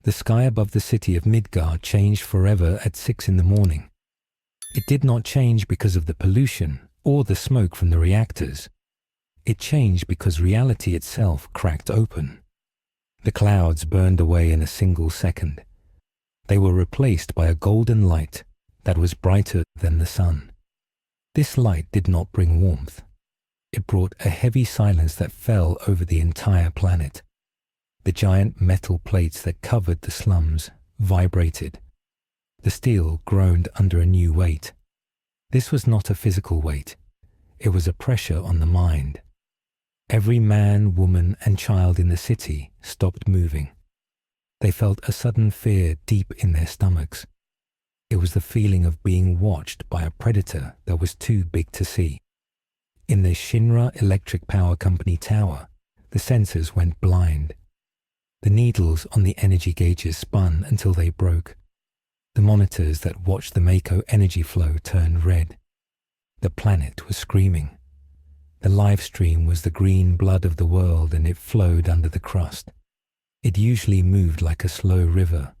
The sky above the city of Midgar changed forever at 6 in the morning. It did not change because of the pollution or the smoke from the reactors. It changed because reality itself cracked open. The clouds burned away in a single second. They were replaced by a golden light that was brighter than the sun. This light did not bring warmth. It brought a heavy silence that fell over the entire planet. The giant metal plates that covered the slums vibrated. The steel groaned under a new weight. This was not a physical weight. It was a pressure on the mind. Every man, woman, and child in the city stopped moving. They felt a sudden fear deep in their stomachs. It was the feeling of being watched by a predator that was too big to see. In the Shinra Electric Power Company tower, the sensors went blind. The needles on the energy gauges spun until they broke. The monitors that watched the Mako energy flow turned red. The planet was screaming. The Lifestream was the green blood of the world, and it flowed under the crust. It usually moved like a slow river.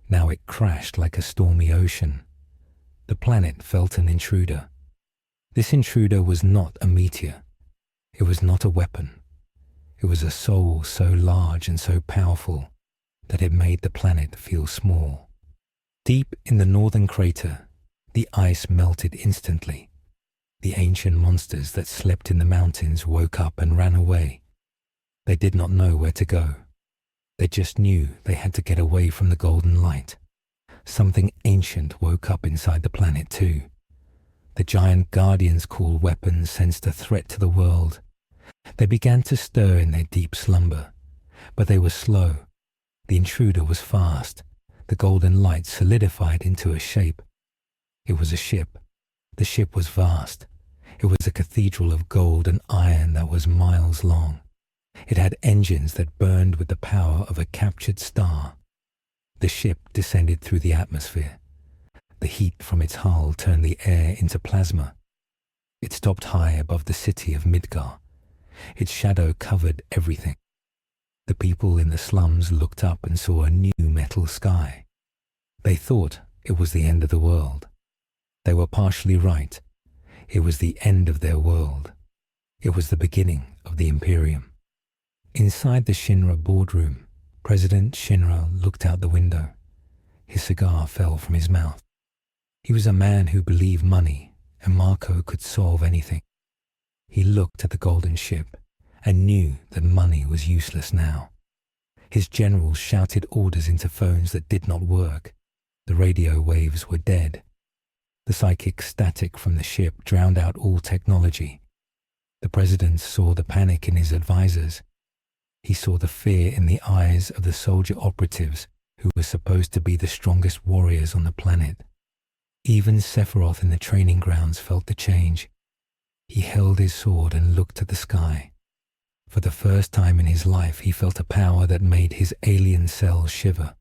Now it crashed like a stormy ocean. The planet felt an intruder. This intruder was not a meteor. It was not a weapon. It was a soul so large and so powerful that it made the planet feel small. Deep in the northern crater, the ice melted instantly. The ancient monsters that slept in the mountains woke up and ran away. They did not know where to go. They just knew they had to get away from the golden light. Something ancient woke up inside the planet too. The giant guardians called weapons sensed a threat to the world. They began to stir in their deep slumber, but they were slow. The intruder was fast. The golden light solidified into a shape. It was a ship. The ship was vast. It was a cathedral of gold and iron that was miles long. It had engines that burned with the power of a captured star. The ship descended through the atmosphere. The heat from its hull turned the air into plasma. It stopped high above the city of Midgar. Its shadow covered everything. The people in the slums looked up and saw a new metal sky. They thought it was the end of the world. They were partially right. It was the end of their world. It was the beginning of the Imperium. Inside the Shinra boardroom, President Shinra looked out the window. His cigar fell from his mouth. He was a man who believed money and Mako could solve anything. He looked at the golden ship and knew that money was useless now. His generals shouted orders into phones that did not work. The radio waves were dead. The psychic static from the ship drowned out all technology. The president saw the panic in his advisors. He saw the fear in the eyes of the soldier operatives who were supposed to be the strongest warriors on the planet. Even Sephiroth in the training grounds felt the change. He held his sword and looked at the sky. For the first time in his life, he felt a power that made his alien cells shiver.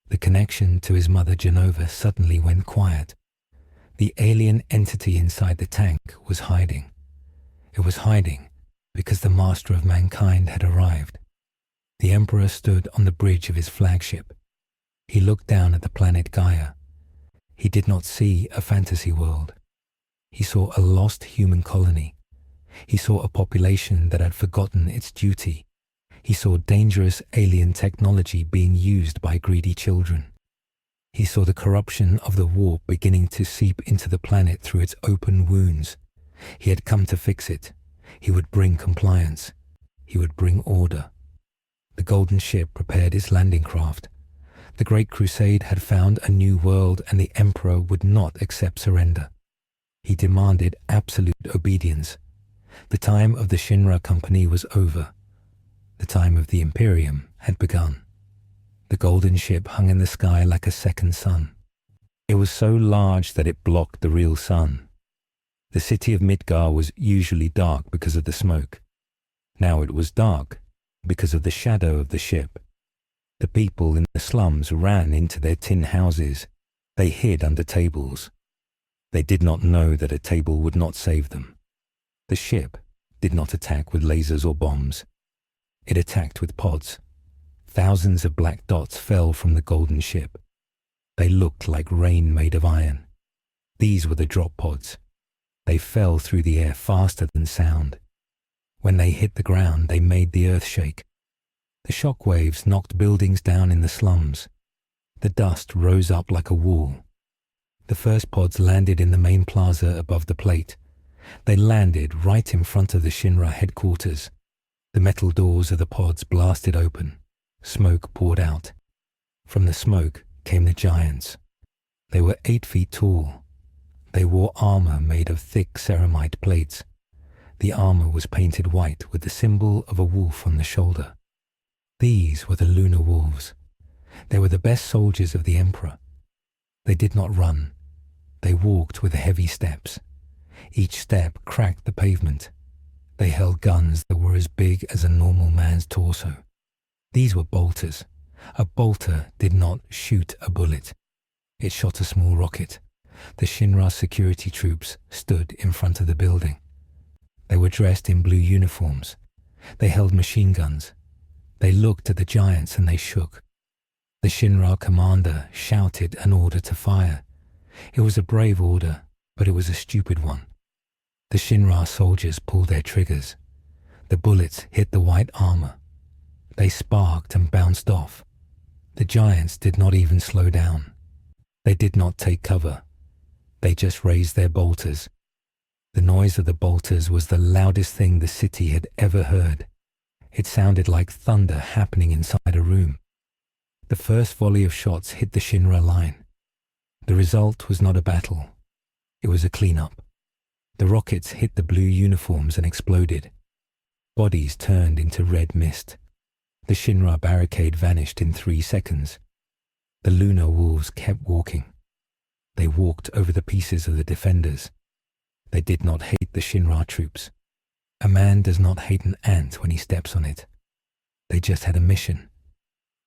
The connection to his mother Genova suddenly went quiet. The alien entity inside the tank was hiding. It was hiding because the master of mankind had arrived. The Emperor stood on the bridge of his flagship. He looked down at the planet Gaia. He did not see a fantasy world. He saw a lost human colony. He saw a population that had forgotten its duty. He saw dangerous alien technology being used by greedy children. He saw the corruption of the warp beginning to seep into the planet through its open wounds. He had come to fix it. He would bring compliance. He would bring order. The golden ship prepared its landing craft. The Great Crusade had found a new world, and the Emperor would not accept surrender. He demanded absolute obedience. The time of the Shinra Company was over. The time of the Imperium had begun. The golden ship hung in the sky like a second sun. It was so large that it blocked the real sun. The city of Midgar was usually dark because of the smoke. Now it was dark because of the shadow of the ship. The people in the slums ran into their tin houses. They hid under tables. They did not know that a table would not save them. The ship did not attack with lasers or bombs. It attacked with pods. Thousands of black dots fell from the golden ship. They looked like rain made of iron. These were the drop pods. They fell through the air faster than sound. When they hit the ground, they made the earth shake. The shock waves knocked buildings down in the slums. The dust rose up like a wall. The first pods landed in the main plaza above the plate. They landed right in front of the Shinra headquarters. The metal doors of the pods blasted open. Smoke poured out. From the smoke came the giants. They were 8 feet tall. They wore armor made of thick ceramite plates. The armor was painted white with the symbol of a wolf on the shoulder. These were the lunar wolves. They were the best soldiers of the Emperor. They did not run. They walked with heavy steps. Each step cracked the pavement. They held guns that were as big as a normal man's torso. These were bolters. A bolter did not shoot a bullet. It shot a small rocket. The Shinra security troops stood in front of the building. They were dressed in blue uniforms. They held machine guns. They looked at the giants and they shook. The Shinra commander shouted an order to fire. It was a brave order, but it was a stupid one. The Shinra soldiers pulled their triggers. The bullets hit the white armor. They sparked and bounced off. The giants did not even slow down. They did not take cover. They just raised their bolters. The noise of the bolters was the loudest thing the city had ever heard. It sounded like thunder happening inside a room. The first volley of shots hit the Shinra line. The result was not a battle. It was a cleanup. The rockets hit the blue uniforms and exploded. Bodies turned into red mist. The Shinra barricade vanished in 3 seconds. The lunar wolves kept walking. They walked over the pieces of the defenders. They did not hate the Shinra troops. A man does not hate an ant when he steps on it. They just had a mission.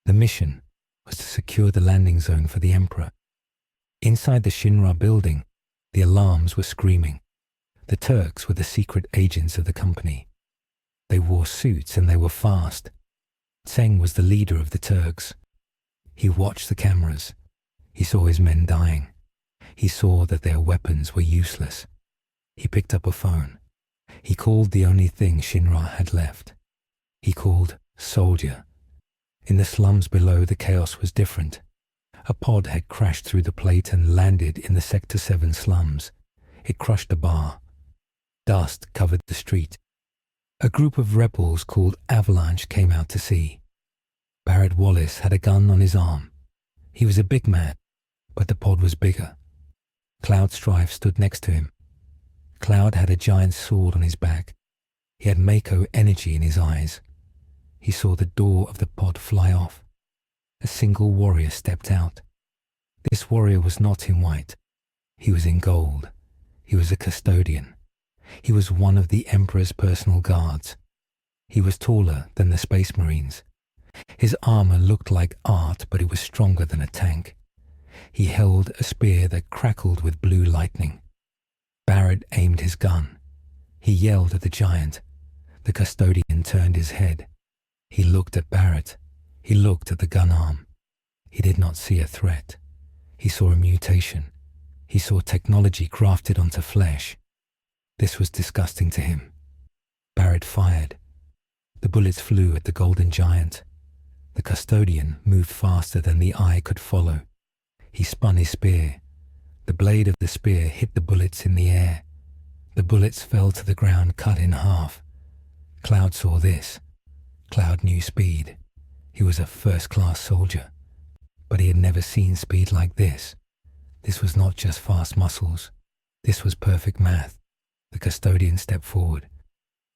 The mission was to secure the landing zone for the Emperor. Inside the Shinra building, the alarms were screaming. The Turks were the secret agents of the company. They wore suits and they were fast. Tseng was the leader of the Turks. He watched the cameras. He saw his men dying. He saw that their weapons were useless. He picked up a phone. He called the only thing Shinra had left. He called Soldier. In the slums below, the chaos was different. A pod had crashed through the plate and landed in the Sector 7 slums. It crushed a bar. Dust covered the street. A group of rebels called Avalanche came out to see. Barrett Wallace had a gun on his arm. He was a big man, but the pod was bigger. Cloud Strife stood next to him. Cloud had a giant sword on his back. He had Mako energy in his eyes. He saw the door of the pod fly off. A single warrior stepped out. This warrior was not in white. He was in gold. He was a custodian. He was one of the Emperor's personal guards. He was taller than the Space Marines. His armor looked like art, but it was stronger than a tank. He held a spear that crackled with blue lightning. Barrett aimed his gun. He yelled at the giant. The custodian turned his head. He looked at Barrett. He looked at the gun arm. He did not see a threat. He saw a mutation. He saw technology grafted onto flesh. This was disgusting to him. Barrett fired. The bullets flew at the golden giant. The custodian moved faster than the eye could follow. He spun his spear. The blade of the spear hit the bullets in the air. The bullets fell to the ground cut in half. Cloud saw this. Cloud knew speed. He was a first-class soldier. But he had never seen speed like this. This was not just fast muscles. This was perfect math. The custodian stepped forward.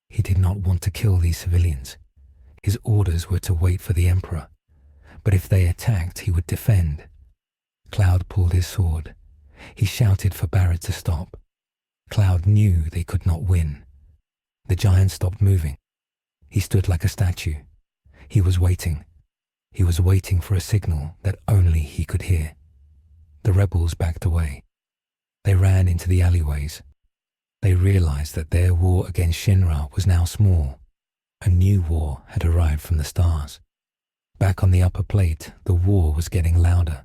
He did not want to kill these civilians. His orders were to wait for the Emperor. But if they attacked, he would defend. Cloud pulled his sword. He shouted for Barrett to stop. Cloud knew they could not win. The giant stopped moving. He stood like a statue. He was waiting. He was waiting for a signal that only he could hear. The rebels backed away. They ran into the alleyways. They realized that their war against Shinra was now small. A new war had arrived from the stars. Back on the upper plate, the war was getting louder.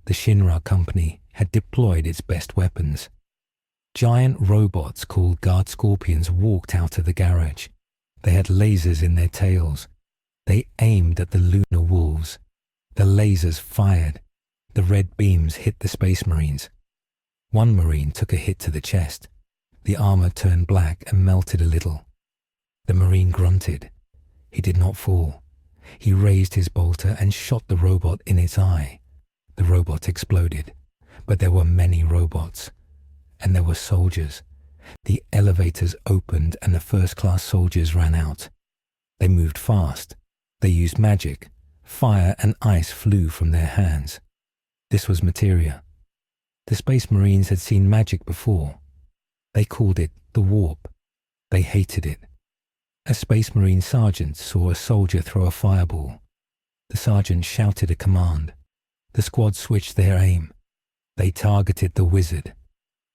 The Shinra company had deployed its best weapons. Giant robots called guard scorpions walked out of the garage. They had lasers in their tails. They aimed at the lunar wolves. The lasers fired. The red beams hit the space marines. One marine took a hit to the chest. The armor turned black and melted a little. The marine grunted. He did not fall. He raised his bolter and shot the robot in its eye. The robot exploded, but there were many robots. And there were soldiers. The elevators opened and the first-class soldiers ran out. They moved fast. They used magic. Fire and ice flew from their hands. This was materia. The Space Marines had seen magic before. They called it the warp. They hated it. A Space Marine sergeant saw a soldier throw a fireball. The sergeant shouted a command. The squad switched their aim. They targeted the wizard.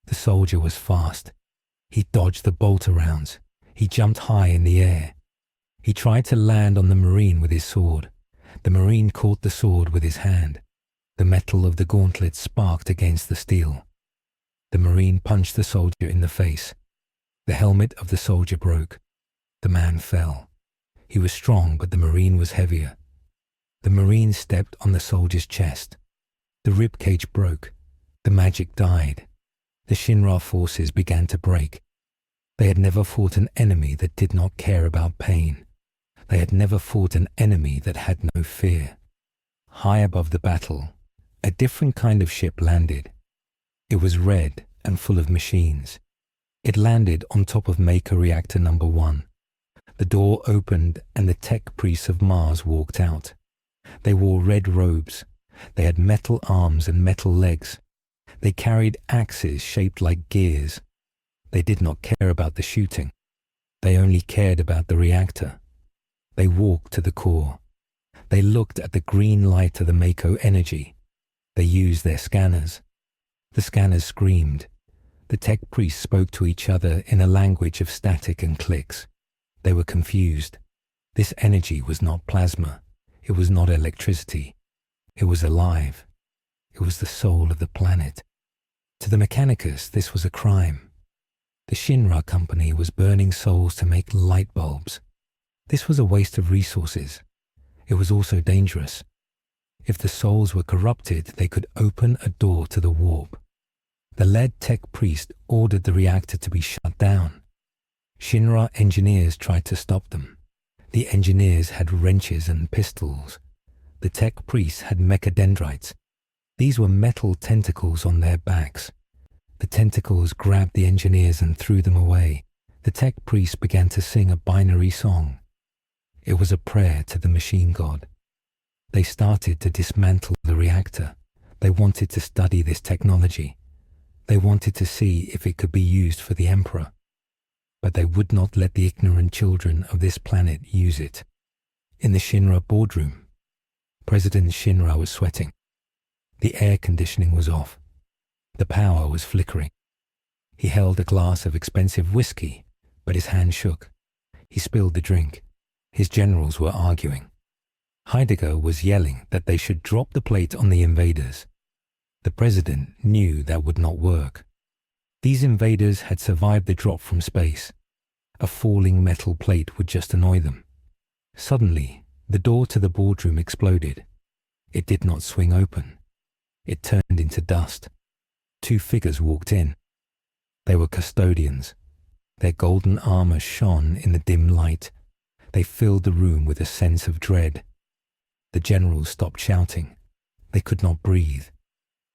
The soldier was fast. He dodged the bolter rounds. He jumped high in the air. He tried to land on the Marine with his sword. The Marine caught the sword with his hand. The metal of the gauntlet sparked against the steel. The Marine punched the soldier in the face. The helmet of the soldier broke. The man fell. He was strong, but the Marine was heavier. The Marine stepped on the soldier's chest. The rib cage broke. The magic died. The Shinra forces began to break. They had never fought an enemy that did not care about pain. They had never fought an enemy that had no fear. High above the battle, a different kind of ship landed. It was red and full of machines. It landed on top of Maker Reactor number 1. The door opened and the tech priests of Mars walked out. They wore red robes. They had metal arms and metal legs. They carried axes shaped like gears. They did not care about the shooting. They only cared about the reactor. They walked to the core. They looked at the green light of the Mako energy. They used their scanners. The scanners screamed. The tech priests spoke to each other in a language of static and clicks. They were confused. This energy was not plasma. It was not electricity. It was alive. It was the soul of the planet. To the Mechanicus, this was a crime. The Shinra company was burning souls to make light bulbs. This was a waste of resources. It was also dangerous. If the souls were corrupted, they could open a door to the warp. The lead tech priest ordered the reactor to be shut down. Shinra engineers tried to stop them. The engineers had wrenches and pistols. The tech priests had mechadendrites. These were metal tentacles on their backs. The tentacles grabbed the engineers and threw them away. The tech priests began to sing a binary song. It was a prayer to the machine god. They started to dismantle the reactor. They wanted to study this technology. They wanted to see if it could be used for the Emperor. But they would not let the ignorant children of this planet use it. In the Shinra boardroom, President Shinra was sweating. The air conditioning was off. The power was flickering. He held a glass of expensive whiskey, but his hand shook. He spilled the drink. His generals were arguing. Heidegger was yelling that they should drop the plate on the invaders. The president knew that would not work. These invaders had survived the drop from space. A falling metal plate would just annoy them. Suddenly, the door to the boardroom exploded. It did not swing open. It turned into dust. 2 figures walked in. They were custodians. Their golden armor shone in the dim light. They filled the room with a sense of dread. The generals stopped shouting. They could not breathe.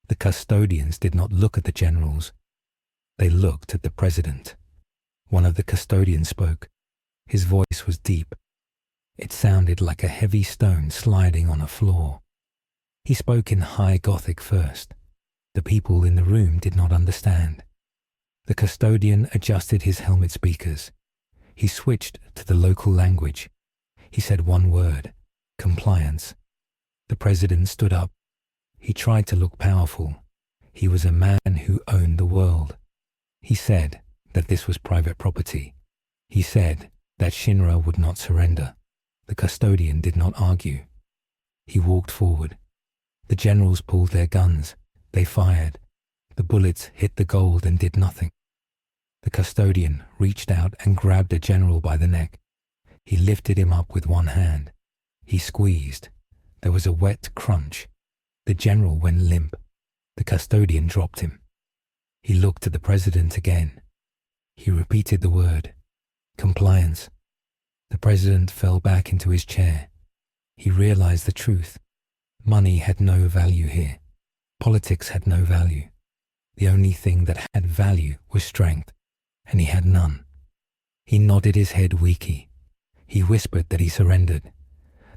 The custodians did not look at the generals. They looked at the president. One of the custodians spoke. His voice was deep. It sounded like a heavy stone sliding on a floor. He spoke in High Gothic first. The people in the room did not understand. The custodian adjusted his helmet speakers. He switched to the local language. He said one word: compliance. The president stood up. He tried to look powerful. He was a man who owned the world. He said that this was private property. He said that Shinra would not surrender. The custodian did not argue. He walked forward. The generals pulled their guns. They fired. The bullets hit the gold and did nothing. The custodian reached out and grabbed a general by the neck. He lifted him up with one hand. He squeezed. There was a wet crunch. The general went limp. The custodian dropped him. He looked at the president again. He repeated the word, compliance. The president fell back into his chair. He realized the truth. Money had no value here. Politics had no value. The only thing that had value was strength, and he had none. He nodded his head weakly. He whispered that he surrendered.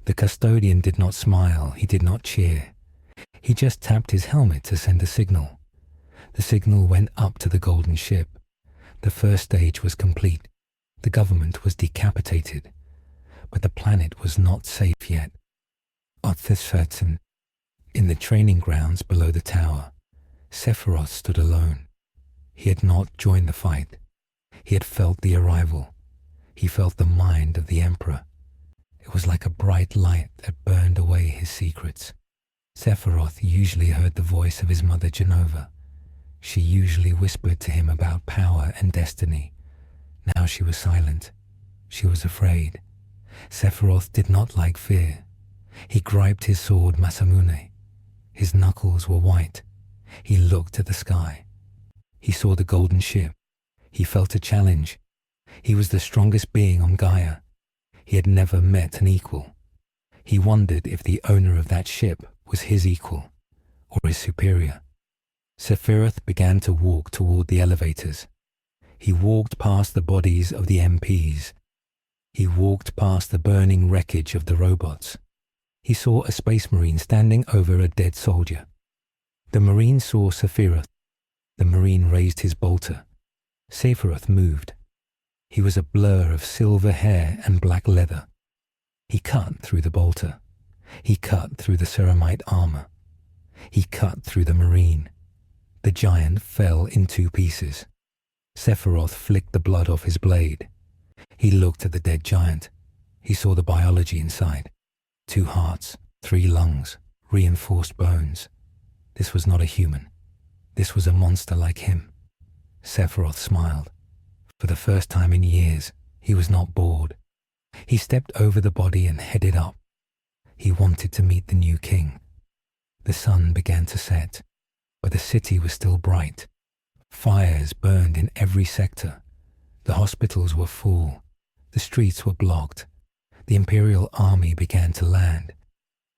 The custodian did not smile. He did not cheer. He just tapped his helmet to send a signal. The signal went up to the golden ship. The first stage was complete. The government was decapitated. But the planet was not safe yet. Astartes, in the training grounds below the tower, Sephiroth stood alone. He had not joined the fight. He had felt the arrival. He felt the mind of the Emperor. It was like a bright light that burned away his secrets. Sephiroth usually heard the voice of his mother Genova. She usually whispered to him about power and destiny. Now she was silent. She was afraid. Sephiroth did not like fear. He griped his sword Masamune. His knuckles were white. He looked at the sky. He saw the golden ship. He felt a challenge. He was the strongest being on Gaia. He had never met an equal. He wondered if the owner of that ship was his equal or his superior. Sephiroth began to walk toward the elevators. He walked past the bodies of the MPs. He walked past the burning wreckage of the robots. He saw a space marine standing over a dead soldier. The marine saw Sephiroth. The marine raised his bolter. Sephiroth moved. He was a blur of silver hair and black leather. He cut through the bolter. He cut through the ceramite armor. He cut through the marine. The giant fell in 2 pieces. Sephiroth flicked the blood off his blade. He looked at the dead giant. He saw the biology inside. 2 hearts, 3 lungs, reinforced bones. This was not a human. This was a monster like him. Sephiroth smiled. For the first time in years, he was not bored. He stepped over the body and headed up. He wanted to meet the new king. The sun began to set, but the city was still bright. Fires burned in every sector. The hospitals were full. The streets were blocked. The Imperial army began to land.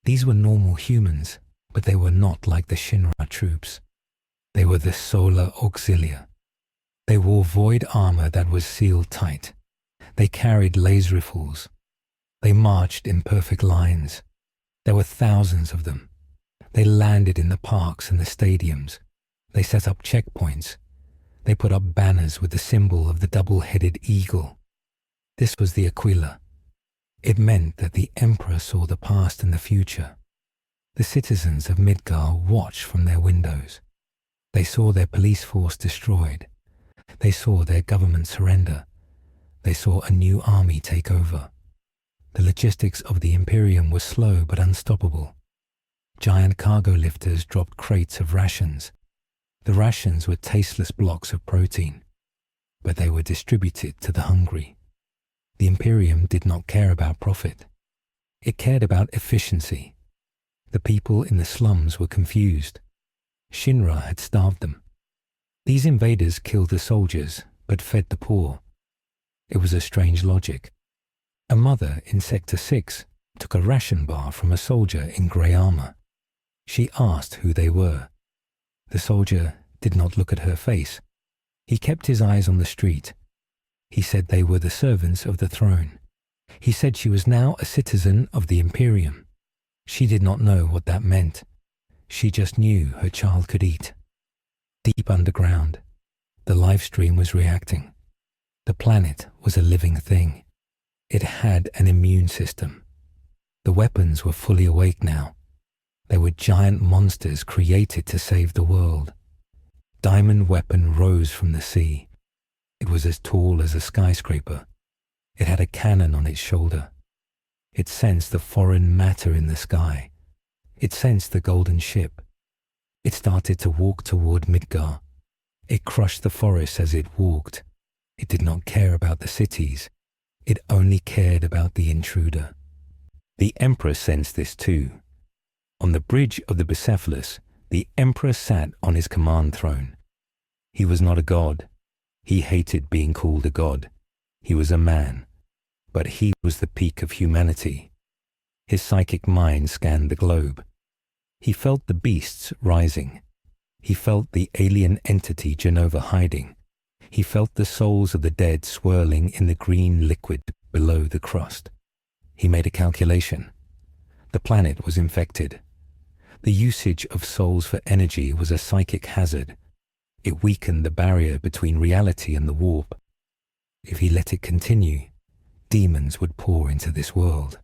These were normal humans, but they were not like the Shinra troops. They were the Solar Auxilia. They wore void armor that was sealed tight. They carried laser rifles. They marched in perfect lines. There were thousands of them. They landed in the parks and the stadiums. They set up checkpoints. They put up banners with the symbol of the double-headed eagle. This was the Aquila. It meant that the Emperor saw the past and the future. The citizens of Midgar watched from their windows. They saw their police force destroyed. They saw their government surrender. They saw a new army take over. The logistics of the Imperium were slow but unstoppable. Giant cargo lifters dropped crates of rations. The rations were tasteless blocks of protein, but they were distributed to the hungry. The Imperium did not care about profit. It cared about efficiency. The people in the slums were confused. Shinra had starved them. These invaders killed the soldiers, but fed the poor. It was a strange logic. A mother in Sector 6 took a ration bar from a soldier in grey armor. She asked who they were. The soldier did not look at her face. He kept his eyes on the street. He said they were the servants of the throne. He said she was now a citizen of the Imperium. She did not know what that meant. She just knew her child could eat. Deep underground, the Lifestream was reacting. The planet was a living thing. It had an immune system. The weapons were fully awake now. They were giant monsters created to save the world. Diamond Weapon rose from the sea. It was as tall as a skyscraper. It had a cannon on its shoulder. It sensed the foreign matter in the sky, It sensed the golden ship. It started to walk toward Midgar. It crushed the forests as it walked. It did not care about the cities. It only cared about the intruder. The Emperor sensed this too. On the bridge of the Bucephalus, the Emperor sat on his command throne. He was not a god. He hated being called a god. He was a man. But he was the peak of humanity. His psychic mind scanned the globe. He felt the beasts rising. He felt the alien entity Genova hiding. He felt the souls of the dead swirling in the green liquid below the crust. He made a calculation. The planet was infected. The usage of souls for energy was a psychic hazard. It weakened the barrier between reality and the warp. If he let it continue, demons would pour into this world.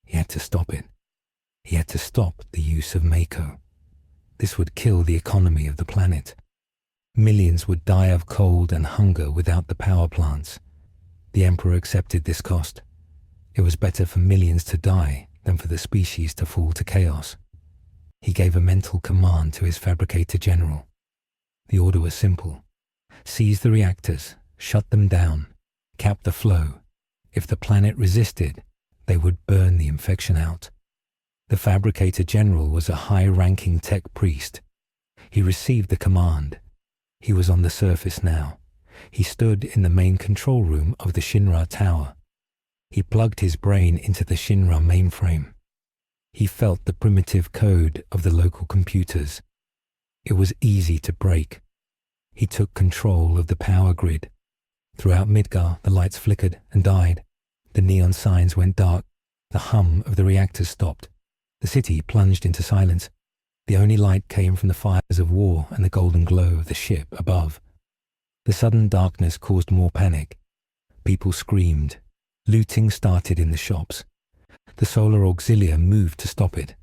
He had to stop it. He had to stop the use of Mako. This would kill the economy of the planet. Millions would die of cold and hunger without the power plants. The Emperor accepted this cost. It was better for millions to die than for the species to fall to chaos. He gave a mental command to his fabricator general. The order was simple. Seize the reactors, shut them down, cap the flow. If the planet resisted, they would burn the infection out. The fabricator general was a high-ranking tech priest. He received the command. He was on the surface now. He stood in the main control room of the Shinra tower. He plugged his brain into the Shinra mainframe. He felt the primitive code of the local computers. It was easy to break. He took control of the power grid. Throughout Midgar, the lights flickered and died. The neon signs went dark. The hum of the reactors stopped. The city plunged into silence. The only light came from the fires of war and the golden glow of the ship above. The sudden darkness caused more panic. People screamed. Looting started in the shops. The Solar Auxilia moved to stop it.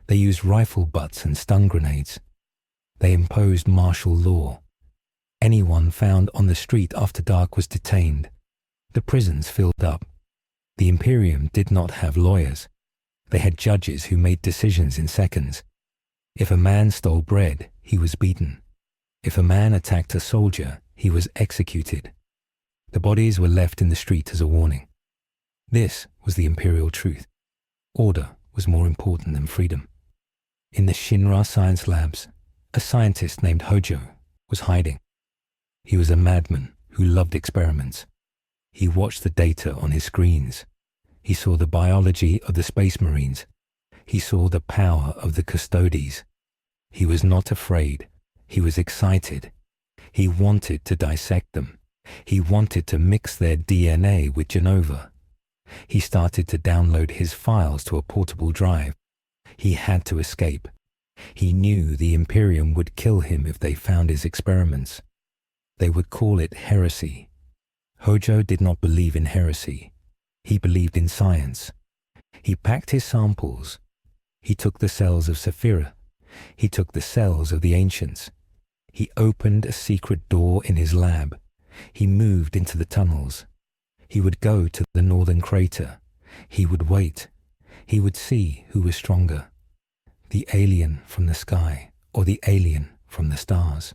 They used rifle butts and stun grenades. They imposed martial law. Anyone found on the street after dark was detained. The prisons filled up. The Imperium did not have lawyers. They had judges who made decisions in seconds. If a man stole bread, he was beaten. If a man attacked a soldier, he was executed. The bodies were left in the street as a warning. This was the imperial truth. Order was more important than freedom. In the Shinra science labs, a scientist named Hojo was hiding. He was a madman who loved experiments. He watched the data on his screens. He saw the biology of the Space Marines. He saw the power of the Custodes. He was not afraid. He was excited. He wanted to dissect them. He wanted to mix their DNA with Genova. He started to download his files to a portable drive. He had to escape. He knew the Imperium would kill him if they found his experiments. They would call it heresy. Hojo did not believe in heresy. He believed in science. He packed his samples. He took the cells of Sephiroth. He took the cells of the ancients. He opened a secret door in his lab. He moved into the tunnels. He would go to the northern crater. He would wait. He would see who was stronger, the alien from the sky or the alien from the stars.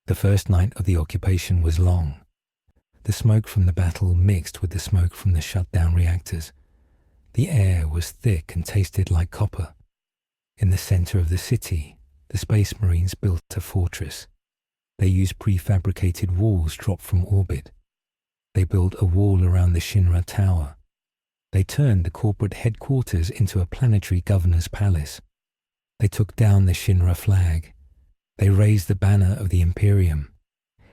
The first night of the occupation was long. The smoke from the battle mixed with the smoke from the shut-down reactors. The air was thick and tasted like copper. In the center of the city, the Space Marines built a fortress. They used prefabricated walls dropped from orbit. They built a wall around the Shinra Tower. They turned the corporate headquarters into a planetary governor's palace. They took down the Shinra flag. They raised the banner of the Imperium.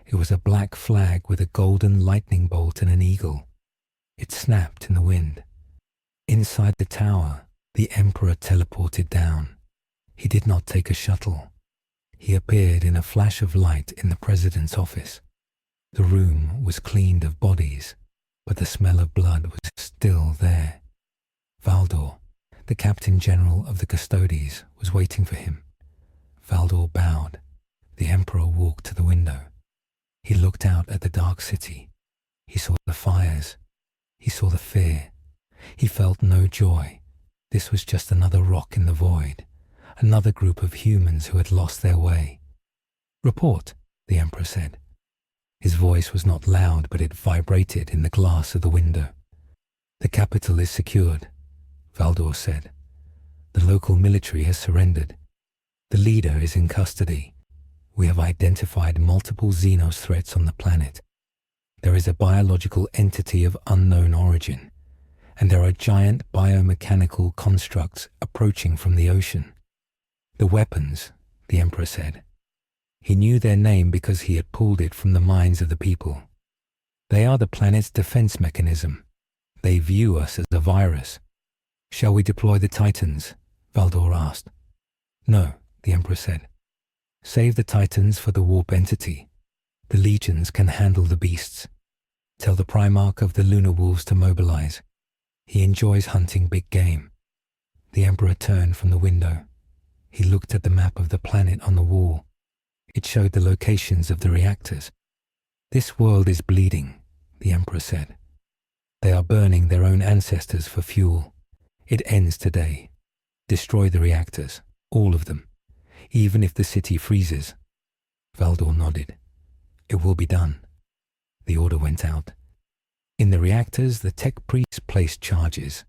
It was a black flag with a golden lightning bolt and an eagle. It snapped in the wind. Inside the tower, the Emperor teleported down. He did not take a shuttle. He appeared in a flash of light in the president's office. The room was cleaned of bodies, but the smell of blood was still there. Valdor, the captain general of the Custodes, was waiting for him. Valdor bowed. The Emperor walked to the window. He looked out at the dark city. He saw the fires. He saw the fear. He felt no joy. This was just another rock in the void. another group of humans who had lost their way. "Report," the Emperor said. His voice was not loud, but it vibrated in the glass of the window. "The capital is secured," Valdor said. "The local military has surrendered. The leader is in custody. We have identified multiple Xenos threats on the planet. There is a biological entity of unknown origin, and there are giant biomechanical constructs approaching from the ocean. The weapons," the Emperor said. He knew their name because he had pulled it from the minds of the people. "They are the planet's defense mechanism. They view us as a virus." "Shall we deploy the Titans?" Valdor asked. "No," the Emperor said. "Save the Titans for the warp entity. The legions can handle the beasts. Tell the Primarch of the Lunar Wolves to mobilize. He enjoys hunting big game." The Emperor turned from the window. He looked at the map of the planet on the wall. It showed the locations of the reactors. "This world is bleeding," the Emperor said. "They are burning their own ancestors for fuel. It ends today. Destroy the reactors, all of them, even if the city freezes." Valdor nodded. "It will be done." The order went out. In the reactors, the tech priests placed charges.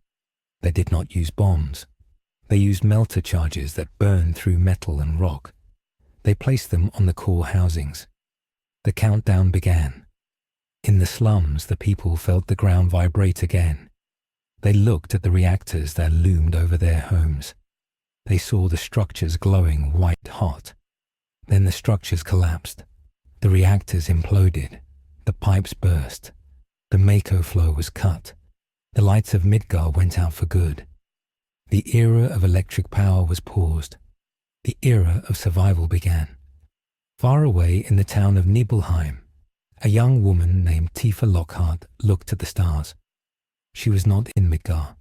They did not use bombs. They used melter charges that burned through metal and rock. They placed them on the core housings. The countdown began. In the slums, the people felt the ground vibrate again. They looked at the reactors that loomed over their homes. They saw the structures glowing white hot. Then the structures collapsed. The reactors imploded. The pipes burst. The Mako flow was cut. The lights of Midgar went out for good. The era of electric power was paused. The era of survival began. Far away in the town of Nibelheim, a young woman named Tifa Lockhart looked at the stars. She was not in Midgar.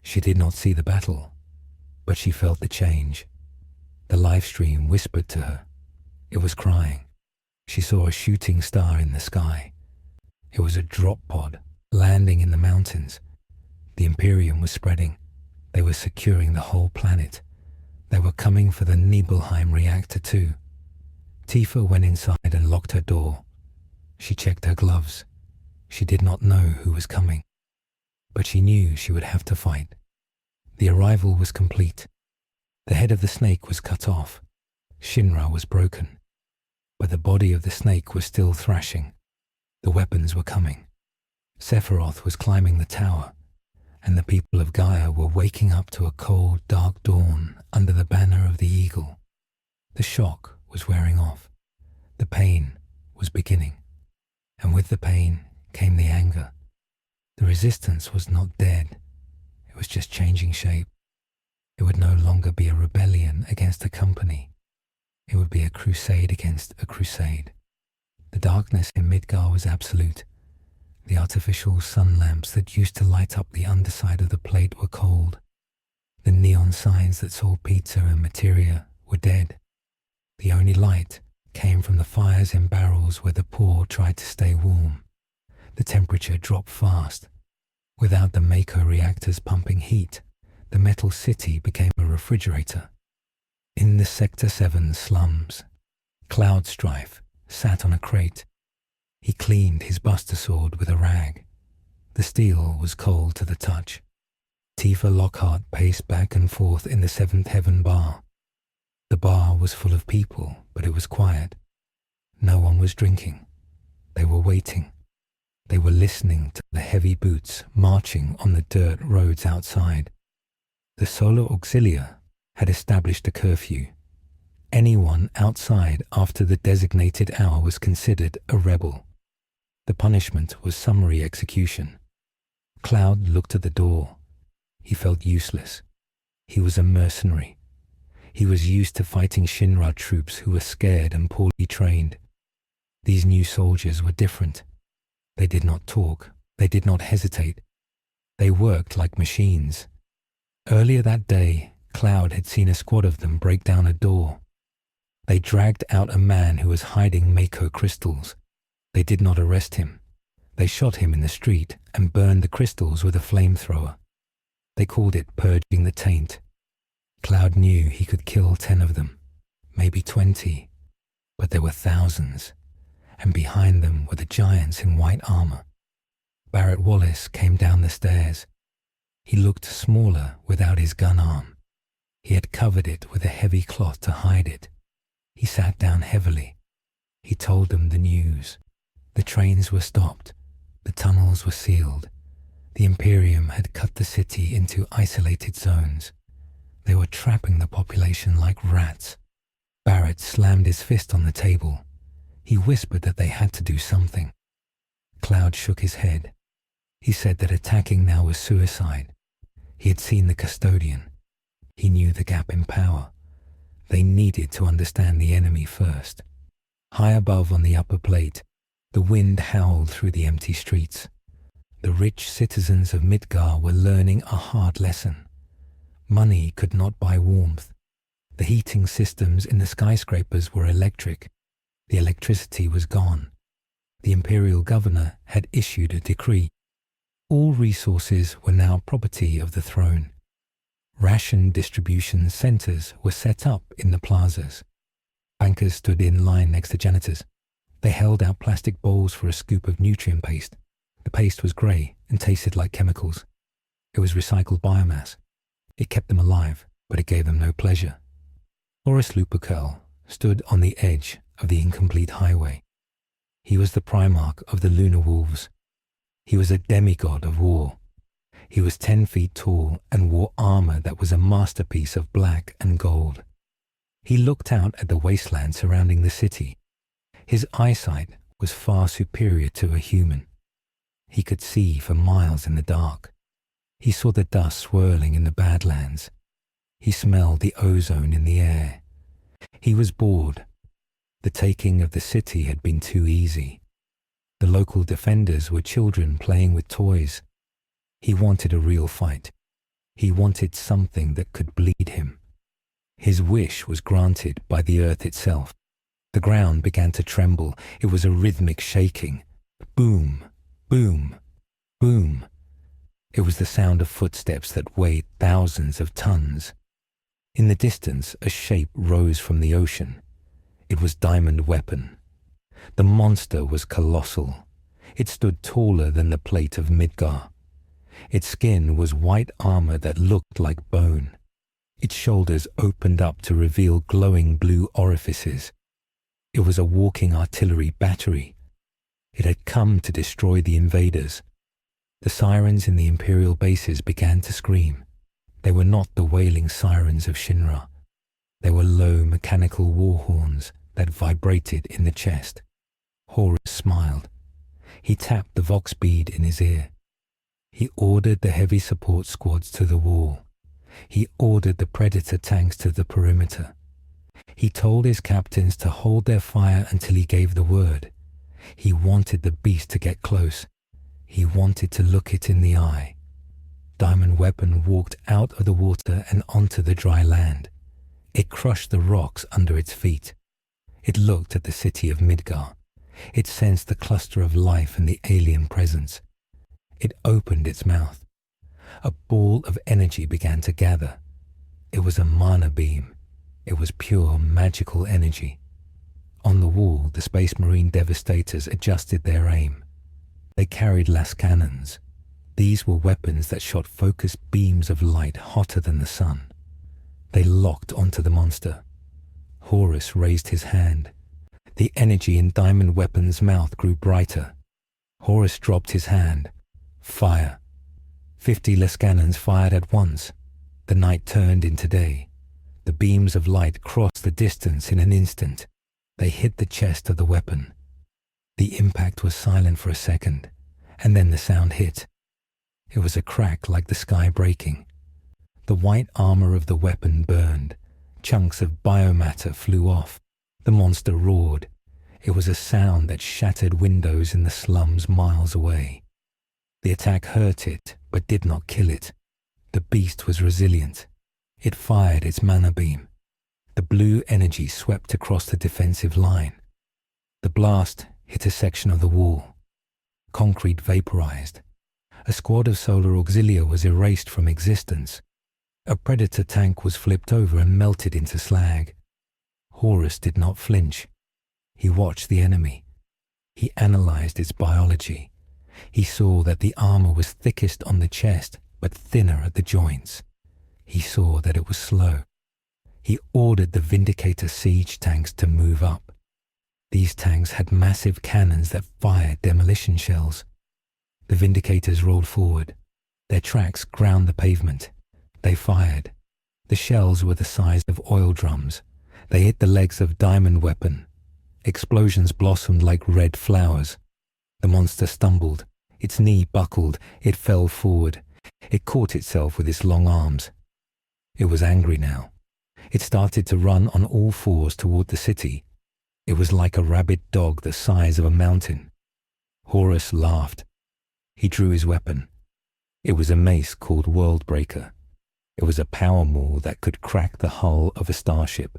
She did not see the battle, but she felt the change. The Lifestream whispered to her. It was crying. She saw a shooting star in the sky. It was a drop pod landing in the mountains. The Imperium was spreading. They were securing the whole planet. They were coming for the Nibelheim reactor too. Tifa went inside and locked her door. She checked her gloves. She did not know who was coming, but she knew she would have to fight. The arrival was complete. The head of the snake was cut off. Shinra was broken, but the body of the snake was still thrashing. The weapons were coming. Sephiroth was climbing the tower, and the people of Gaia were waking up to a cold, dark dawn under the banner of the eagle. The shock was wearing off. The pain was beginning, and with the pain came the anger. The resistance was not dead. It was just changing shape. It would no longer be a rebellion against a company. It would be a crusade against a crusade. The darkness in Midgar was absolute. The artificial sun lamps that used to light up the underside of the plate were cold. The neon signs that sold pizza and materia were dead. The only light came from the fires in barrels where the poor tried to stay warm. The temperature dropped fast. Without the Mako reactors pumping heat, the metal city became a refrigerator. In the Sector 7 slums, Cloud Strife sat on a crate. He cleaned his buster sword with a rag. The steel was cold to the touch. Tifa Lockhart paced back and forth in the Seventh Heaven bar. The bar was full of people, but it was quiet. No one was drinking. They were waiting. They were listening to the heavy boots marching on the dirt roads outside. The Solar Auxilia had established a curfew. Anyone outside after the designated hour was considered a rebel. The punishment was summary execution. Cloud looked at the door. He felt useless. He was a mercenary. He was used to fighting Shinra troops who were scared and poorly trained. These new soldiers were different. They did not talk. They did not hesitate. They worked like machines. Earlier that day, Cloud had seen a squad of them break down a door. They dragged out a man who was hiding Mako crystals. They did not arrest him. They shot him in the street and burned the crystals with a flamethrower. They called it purging the taint. Cloud knew he could kill 10 of them, maybe 20, but there were thousands, and behind them were the giants in white armor. Barrett Wallace came down the stairs. He looked smaller without his gun arm. He had covered it with a heavy cloth to hide it. He sat down heavily. He told them the news. The trains were stopped. The tunnels were sealed. The Imperium had cut the city into isolated zones. They were trapping the population like rats. Barrett slammed his fist on the table. He whispered that they had to do something. Cloud shook his head. He said that attacking now was suicide. He had seen the custodian. He knew the gap in power. They needed to understand the enemy first. High above on the upper plate, the wind howled through the empty streets. The rich citizens of Midgar were learning a hard lesson. Money could not buy warmth. The heating systems in the skyscrapers were electric. The electricity was gone. The imperial governor had issued a decree. All resources were now property of the throne. Ration distribution centers were set up in the plazas. Bankers stood in line next to janitors. They held out plastic bowls for a scoop of nutrient paste. The paste was grey and tasted like chemicals. It was recycled biomass. It kept them alive, but it gave them no pleasure. Horus Lupercal stood on the edge of the incomplete highway. He was the primarch of the lunar wolves. He was a demigod of war. He was 10 feet tall and wore armor that was a masterpiece of black and gold. He looked out at the wasteland surrounding the city. His eyesight was far superior to a human. He could see for miles in the dark. He saw the dust swirling in the Badlands. He smelled the ozone in the air. He was bored. The taking of the city had been too easy. The local defenders were children playing with toys. He wanted a real fight. He wanted something that could bleed him. His wish was granted by the earth itself. The ground began to tremble. It was a rhythmic shaking. Boom, boom, boom. It was the sound of footsteps that weighed thousands of tons. In the distance, a shape rose from the ocean. It was Diamond Weapon. The monster was colossal. It stood taller than the plate of Midgar. Its skin was white armor that looked like bone. Its shoulders opened up to reveal glowing blue orifices. It was a walking artillery battery. It had come to destroy the invaders. The sirens in the Imperial bases began to scream. They were not the wailing sirens of Shinra. They were low mechanical war horns that vibrated in the chest. Horus smiled. He tapped the vox bead in his ear. He ordered the heavy support squads to the wall. He ordered the predator tanks to the perimeter. He told his captains to hold their fire until he gave the word. He wanted the beast to get close. He wanted to look it in the eye. Diamond Weapon walked out of the water and onto the dry land. It crushed the rocks under its feet. It looked at the city of Midgar. It sensed the cluster of life and the alien presence. It opened its mouth. A ball of energy began to gather. It was a mana beam. It was pure magical energy. On the wall, the Space Marine Devastators adjusted their aim. They carried las cannons. These were weapons that shot focused beams of light hotter than the sun. They locked onto the monster. Horus raised his hand. The energy in Diamond Weapon's mouth grew brighter. Horus dropped his hand. Fire. 50 las cannons fired at once. The night turned into day. The beams of light crossed the distance in an instant. They hit the chest of the weapon. The impact was silent for a second, and then the sound hit. It was a crack like the sky breaking. The white armor of the weapon burned. Chunks of biomatter flew off. The monster roared. It was a sound that shattered windows in the slums miles away. The attack hurt it, but did not kill it. The beast was resilient. It fired its mana beam. The blue energy swept across the defensive line. The blast hit a section of the wall. Concrete vaporized. A squad of solar auxilia was erased from existence. A predator tank was flipped over and melted into slag. Horus did not flinch. He watched the enemy. He analyzed its biology. He saw that the armor was thickest on the chest, but thinner at the joints. He saw that it was slow. He ordered the Vindicator siege tanks to move up. These tanks had massive cannons that fired demolition shells. The Vindicators rolled forward. Their tracks ground the pavement. They fired. The shells were the size of oil drums. They hit the legs of Diamond Weapon. Explosions blossomed like red flowers. The monster stumbled. Its knee buckled. It fell forward. It caught itself with its long arms. It was angry now. It started to run on all fours toward the city. It was like a rabid dog the size of a mountain. Horus laughed. He drew his weapon. It was a mace called Worldbreaker. It was a power maul that could crack the hull of a starship.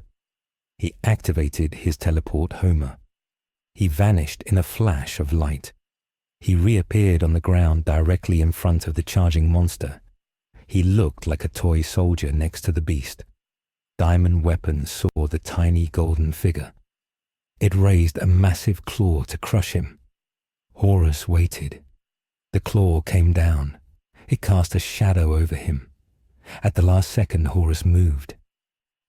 He activated his teleport Homer. He vanished in a flash of light. He reappeared on the ground directly in front of the charging monster. He looked like a toy soldier next to the beast. Diamond Weapon saw the tiny golden figure. It raised a massive claw to crush him. Horus waited. The claw came down. It cast a shadow over him. At the last second, Horus moved.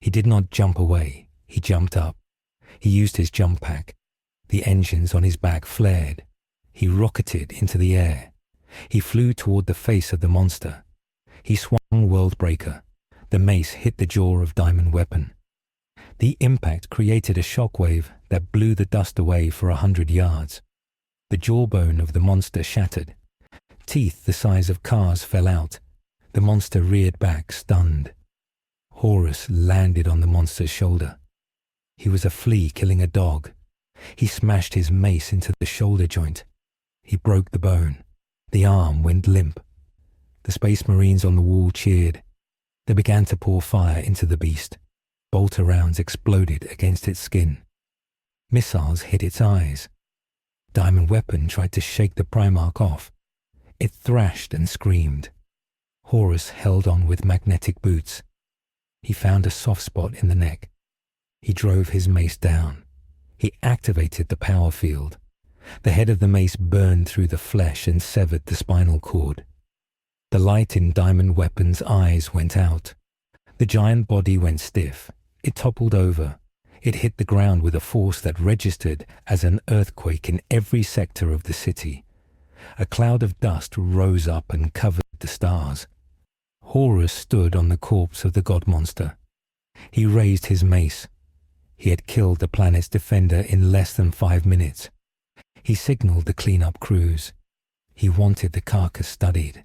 He did not jump away. He jumped up. He used his jump pack. The engines on his back flared. He rocketed into the air. He flew toward the face of the monster. He swung Worldbreaker. The mace hit the jaw of Diamond Weapon. The impact created a shockwave that blew the dust away for 100 yards. The jawbone of the monster shattered. Teeth the size of cars fell out. The monster reared back, stunned. Horus landed on the monster's shoulder. He was a flea killing a dog. He smashed his mace into the shoulder joint. He broke the bone. The arm went limp. The Space Marines on the wall cheered. They began to pour fire into the beast. Bolter rounds exploded against its skin. Missiles hit its eyes. Diamond Weapon tried to shake the Primarch off. It thrashed and screamed. Horus held on with magnetic boots. He found a soft spot in the neck. He drove his mace down. He activated the power field. The head of the mace burned through the flesh and severed the spinal cord. The light in Diamond Weapon's eyes went out. The giant body went stiff. It toppled over. It hit the ground with a force that registered as an earthquake in every sector of the city. A cloud of dust rose up and covered the stars. Horus stood on the corpse of the god monster. He raised his mace. He had killed the planet's defender in less than 5 minutes. He signaled the cleanup crews. He wanted the carcass studied.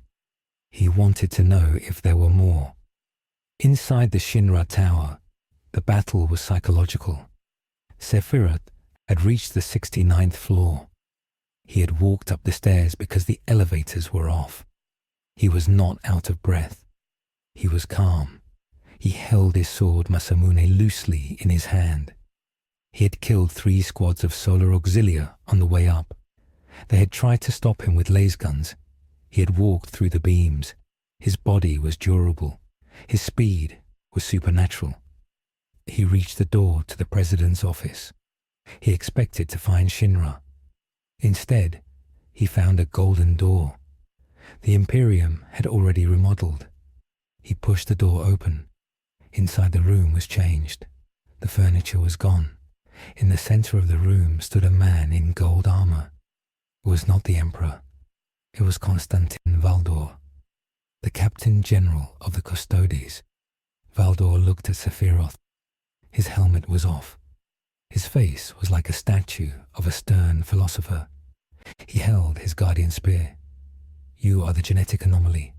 He wanted to know if there were more. Inside the Shinra tower, the battle was psychological. Sephiroth had reached the 69th floor. He had walked up the stairs because the elevators were off. He was not out of breath. He was calm. He held his sword Masamune loosely in his hand. He had killed 3 squads of Solar Auxilia on the way up. They had tried to stop him with laser guns. He had walked through the beams. His body was durable. His speed was supernatural. He reached the door to the president's office. He expected to find Shinra. Instead, he found a golden door. The Imperium had already remodeled. He pushed the door open. Inside the room was changed. The furniture was gone. In the center of the room stood a man in gold armor. It was not the Emperor. It was Constantin Valdor, the Captain General of the Custodes. Valdor looked at Sephiroth. His helmet was off. His face was like a statue of a stern philosopher. He held his guardian spear. "You are the genetic anomaly,"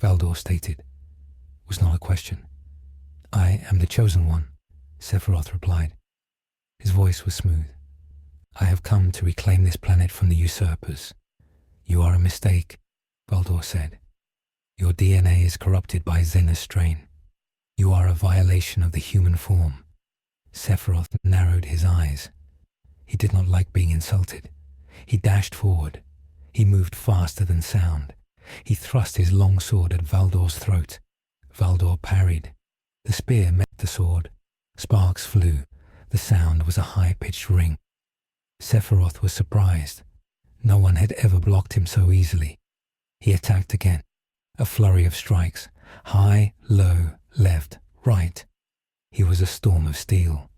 Valdor stated. It was not a question. "I am the chosen one," Sephiroth replied. His voice was smooth. "I have come to reclaim this planet from the usurpers." "You are a mistake," Valdor said. "Your DNA is corrupted by Xena's strain. You are a violation of the human form." Sephiroth narrowed his eyes. He did not like being insulted. He dashed forward. He moved faster than sound. He thrust his long sword at Valdor's throat. Valdor parried. The spear met the sword. Sparks flew. The sound was a high-pitched ring. Sephiroth was surprised. No one had ever blocked him so easily. He attacked again. A flurry of strikes. High, low, left, right. He was a storm of steel.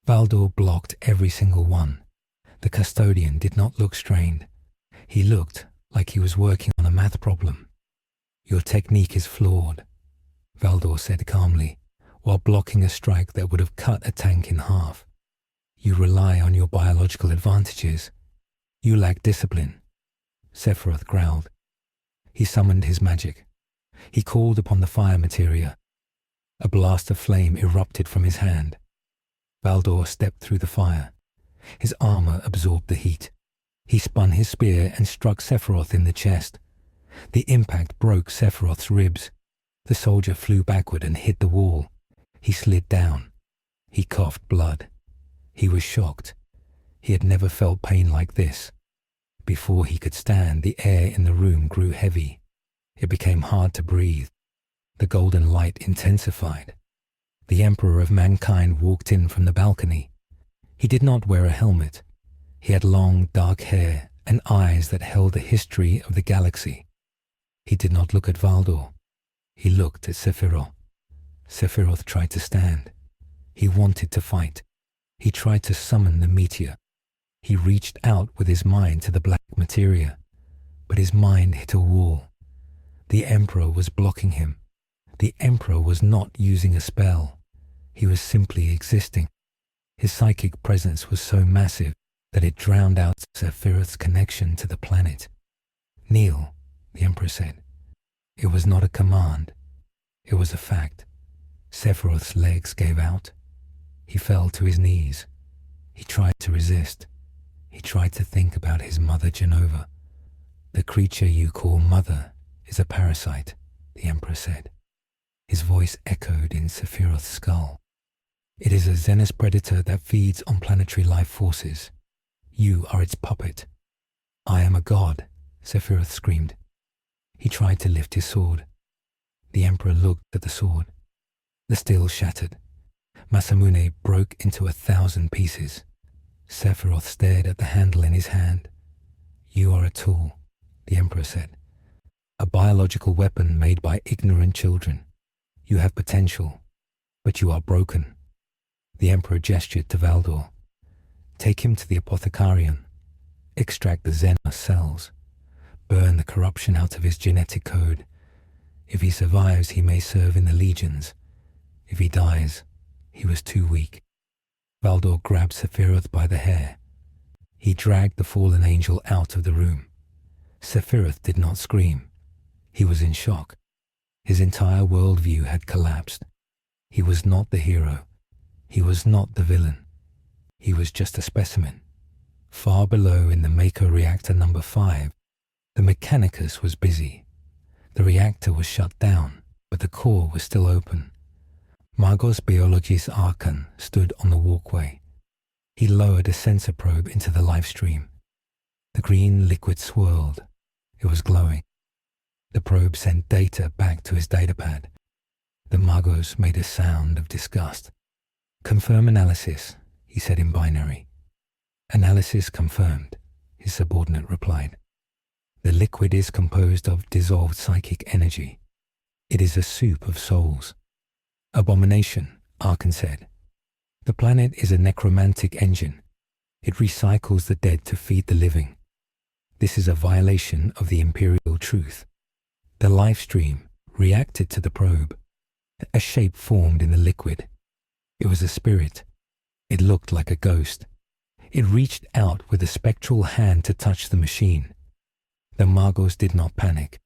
Valdor blocked every single one. The custodian did not look strained. He looked like he was working on a math problem. "Your technique is flawed," Valdor said calmly, while blocking a strike that would have cut a tank in half. "You rely on your biological advantages. You lack discipline." Sephiroth growled. He summoned his magic. He called upon the fire materia. A blast of flame erupted from his hand. Valdor stepped through the fire. His armor absorbed the heat. He spun his spear and struck Sephiroth in the chest. The impact broke Sephiroth's ribs. The soldier flew backward and hit the wall. He slid down. He coughed blood. He was shocked. He had never felt pain like this. Before he could stand, the air in the room grew heavy. It became hard to breathe. The golden light intensified. The Emperor of Mankind walked in from the balcony. He did not wear a helmet. He had long, dark hair and eyes that held the history of the galaxy. He did not look at Valdor. He looked at Sephiroth. Sephiroth tried to stand. He wanted to fight. He tried to summon the meteor. He reached out with his mind to the black materia, but his mind hit a wall. The Emperor was blocking him. The Emperor was not using a spell. He was simply existing. His psychic presence was so massive that it drowned out Sephiroth's connection to the planet. "Kneel," the Emperor said. It was not a command. It was a fact. Sephiroth's legs gave out. He fell to his knees. He tried to resist. He tried to think about his mother Genova. "The creature you call mother is a parasite," the Emperor said. His voice echoed in Sephiroth's skull. "It is a Xenos predator that feeds on planetary life forces. You are its puppet." "I am a god," Sephiroth screamed. He tried to lift his sword. The Emperor looked at the sword. The steel shattered. Masamune broke into 1,000 pieces. Sephiroth stared at the handle in his hand. "You are a tool," the Emperor said. "A biological weapon made by ignorant children. You have potential, but you are broken." The Emperor gestured to Valdor. "Take him to the apothecarian. Extract the Xenos cells. Burn the corruption out of his genetic code. If he survives, he may serve in the legions. If he dies, he was too weak." Valdor grabbed Sephiroth by the hair. He dragged the fallen angel out of the room. Sephiroth did not scream. He was in shock. His entire worldview had collapsed. He was not the hero. He was not the villain. He was just a specimen. Far below in the Mako reactor number 5, the Mechanicus was busy. The reactor was shut down, but the core was still open. Magos Biologis Archon stood on the walkway. He lowered a sensor probe into the Lifestream. The green liquid swirled. It was glowing. The probe sent data back to his datapad. The Magos made a sound of disgust. "Confirm analysis," he said in binary. "Analysis confirmed," his subordinate replied. "The liquid is composed of dissolved psychic energy. It is a soup of souls." "Abomination," Archon said. "The planet is a necromantic engine. It recycles the dead to feed the living. This is a violation of the imperial truth." The Lifestream reacted to the probe. A shape formed in the liquid. It was a spirit. It looked like a ghost. It reached out with a spectral hand to touch the machine. The Magos did not panic.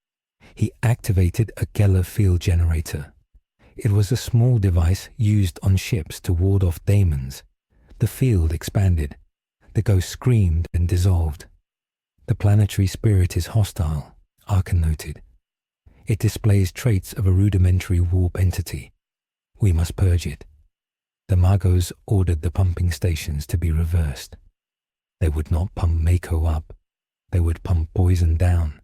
He activated a Geller field generator. It was a small device used on ships to ward off daemons. The field expanded. The ghost screamed and dissolved. "The planetary spirit is hostile," Archon noted. "It displays traits of a rudimentary warp entity. We must purge it." The Magos ordered the pumping stations to be reversed. They would not pump Mako up. They would pump poison down.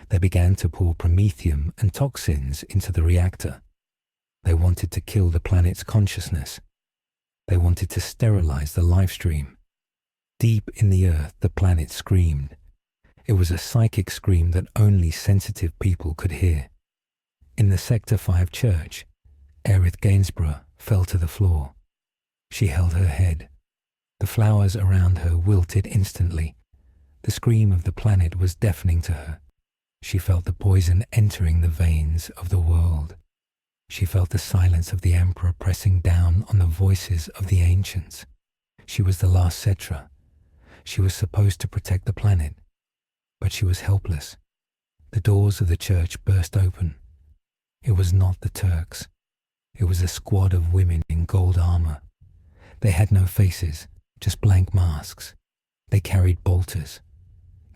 They began to pour promethium and toxins into the reactor. They wanted to kill the planet's consciousness. They wanted to sterilize the Lifestream. Deep in the earth, the planet screamed. It was a psychic scream that only sensitive people could hear. In the Sector 5 church, Aerith Gainsborough fell to the floor. She held her head. The flowers around her wilted instantly. The scream of the planet was deafening to her. She felt the poison entering the veins of the world. She felt the silence of the Emperor pressing down on the voices of the ancients. She was the last Cetra. She was supposed to protect the planet, but she was helpless. The doors of the church burst open. It was not the Turks. It was a squad of women in gold armor. They had no faces, just blank masks. They carried bolters.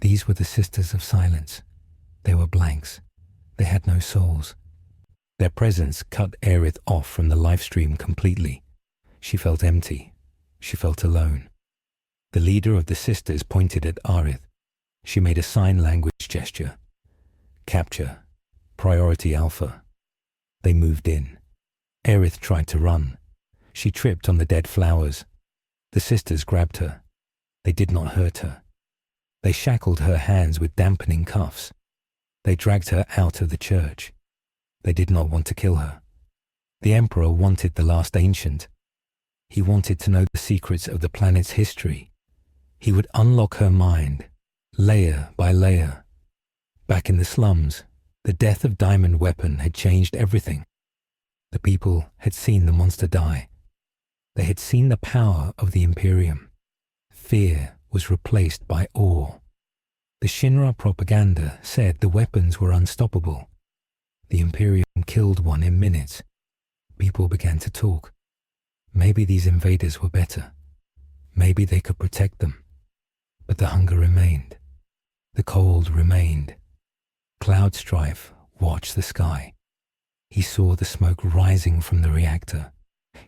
These were the Sisters of Silence. They were blanks. They had no souls. Their presence cut Aerith off from the Lifestream completely. She felt empty. She felt alone. The leader of the sisters pointed at Aerith. She made a sign language gesture. Capture. Priority Alpha. They moved in. Aerith tried to run. She tripped on the dead flowers. The sisters grabbed her. They did not hurt her. They shackled her hands with dampening cuffs. They dragged her out of the church. They did not want to kill her. The Emperor wanted the last ancient. He wanted to know the secrets of the planet's history. He would unlock her mind, layer by layer. Back in the slums, the death of Diamond Weapon had changed everything. The people had seen the monster die. They had seen the power of the Imperium. Fear was replaced by awe. The Shinra propaganda said the weapons were unstoppable. The Imperium killed one in minutes. People began to talk. Maybe these invaders were better. Maybe they could protect them. But the hunger remained. The cold remained. Cloud Strife watched the sky. He saw the smoke rising from the reactor.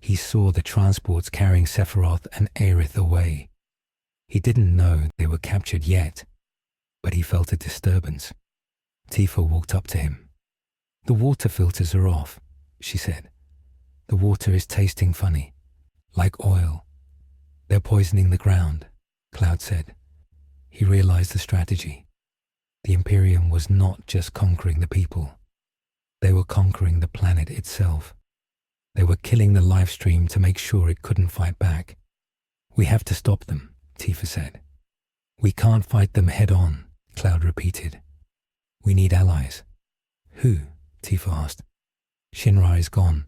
He saw the transports carrying Sephiroth and Aerith away. He didn't know they were captured yet, but he felt a disturbance. Tifa walked up to him. "The water filters are off," she said. "The water is tasting funny, like oil." "They're poisoning the ground," Cloud said. He realized the strategy. The Imperium was not just conquering the people. They were conquering the planet itself. They were killing the Lifestream to make sure it couldn't fight back. "We have to stop them," Tifa said. "We can't fight them head on," Cloud repeated. "We need allies." "Who?" Tifa asked. "Shinra is gone.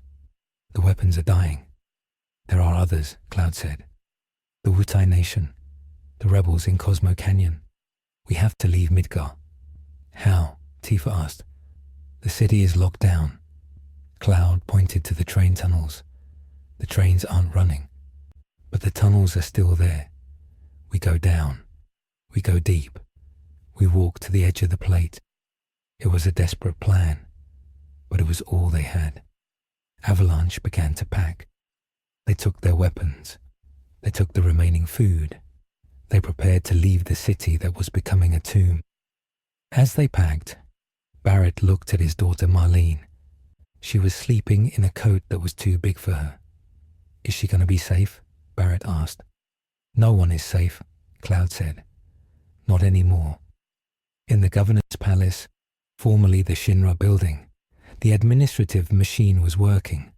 The weapons are dying." "There are others," Cloud said. "The Wutai Nation, the rebels in Cosmo Canyon. We have to leave Midgar." "How?" Tifa asked. "The city is locked down." Cloud pointed to the train tunnels. "The trains aren't running, but the tunnels are still there. We go down. We go deep. We walk to the edge of the plate." It was a desperate plan, but it was all they had. Avalanche began to pack. They took their weapons. They took the remaining food. They prepared to leave the city that was becoming a tomb. As they packed, Barrett looked at his daughter Marlene. She was sleeping in a coat that was too big for her. "Is she going to be safe?" Barrett asked. "No one is safe," Cloud said. "Not anymore." In the governor's palace, formerly the Shinra building, the administrative machine was working.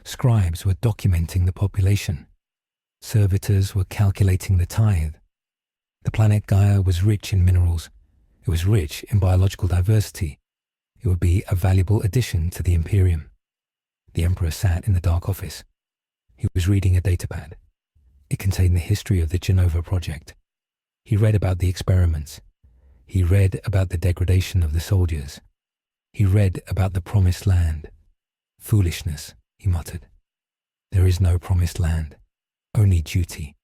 Scribes were documenting the population. Servitors were calculating the tithe. The planet Gaia was rich in minerals. It was rich in biological diversity. It would be a valuable addition to the Imperium. The Emperor sat in the dark office. He was reading a datapad. It contained the history of the Genova project. He read about the experiments. He read about the degradation of the soldiers. He read about the promised land. "Foolishness," he muttered. "There is no promised land, only duty."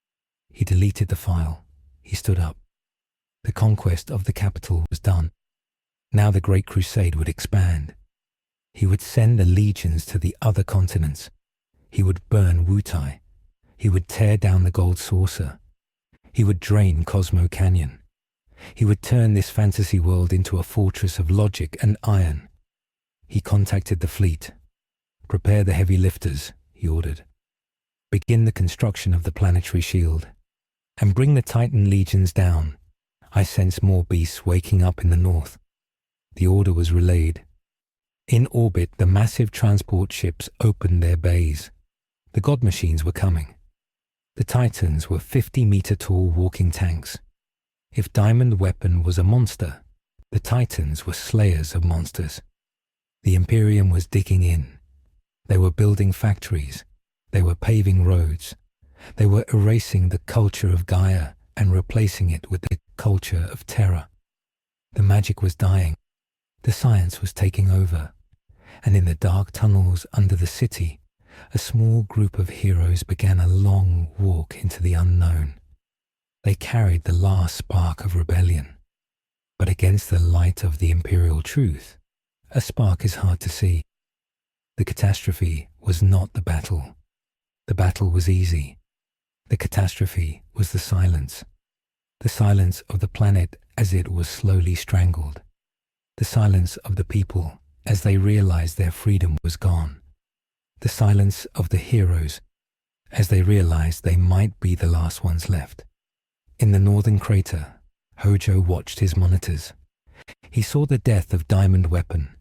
He deleted the file. He stood up. The conquest of the capital was done. Now the Great Crusade would expand. He would send the legions to the other continents. He would burn Wutai. He would tear down the gold saucer. He would drain Cosmo Canyon. He would turn this fantasy world into a fortress of logic and iron. He contacted the fleet. "Prepare the heavy lifters," he ordered. "Begin the construction of the planetary shield. And bring the Titan legions down. I sense more beasts waking up in the north." The order was relayed. In orbit, the massive transport ships opened their bays. The god machines were coming. The Titans were 50-meter-tall walking tanks. If Diamond Weapon was a monster, the Titans were slayers of monsters. The Imperium was digging in. They were building factories. They were paving roads. They were erasing the culture of Gaia and replacing it with the culture of terror. The magic was dying. The science was taking over. And in the dark tunnels under the city, a small group of heroes began a long walk into the unknown. They carried the last spark of rebellion. But against the light of the imperial truth, a spark is hard to see. The catastrophe was not the battle. The battle was easy. The catastrophe was the silence of the planet as it was slowly strangled, the silence of the people as they realized their freedom was gone, the silence of the heroes as they realized they might be the last ones left. In the northern crater, Hojo watched his monitors. He saw the death of Diamond Weapon.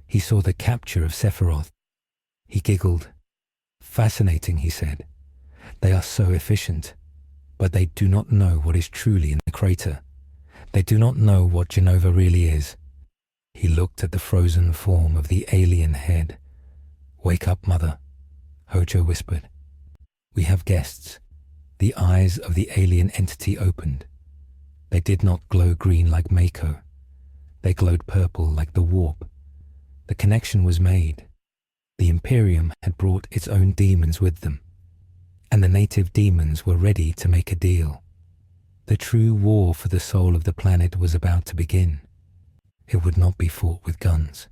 He saw the capture of Sephiroth. He giggled. "Fascinating," he said. "They are so efficient, but they do not know what is truly in the crater. They do not know what Genova really is." He looked at the frozen form of the alien head. "Wake up, Mother," Hojo whispered. "We have guests." The eyes of the alien entity opened. They did not glow green like Mako. They glowed purple like the warp. The connection was made. The Imperium had brought its own demons with them, and the native demons were ready to make a deal. The true war for the soul of the planet was about to begin. It would not be fought with guns.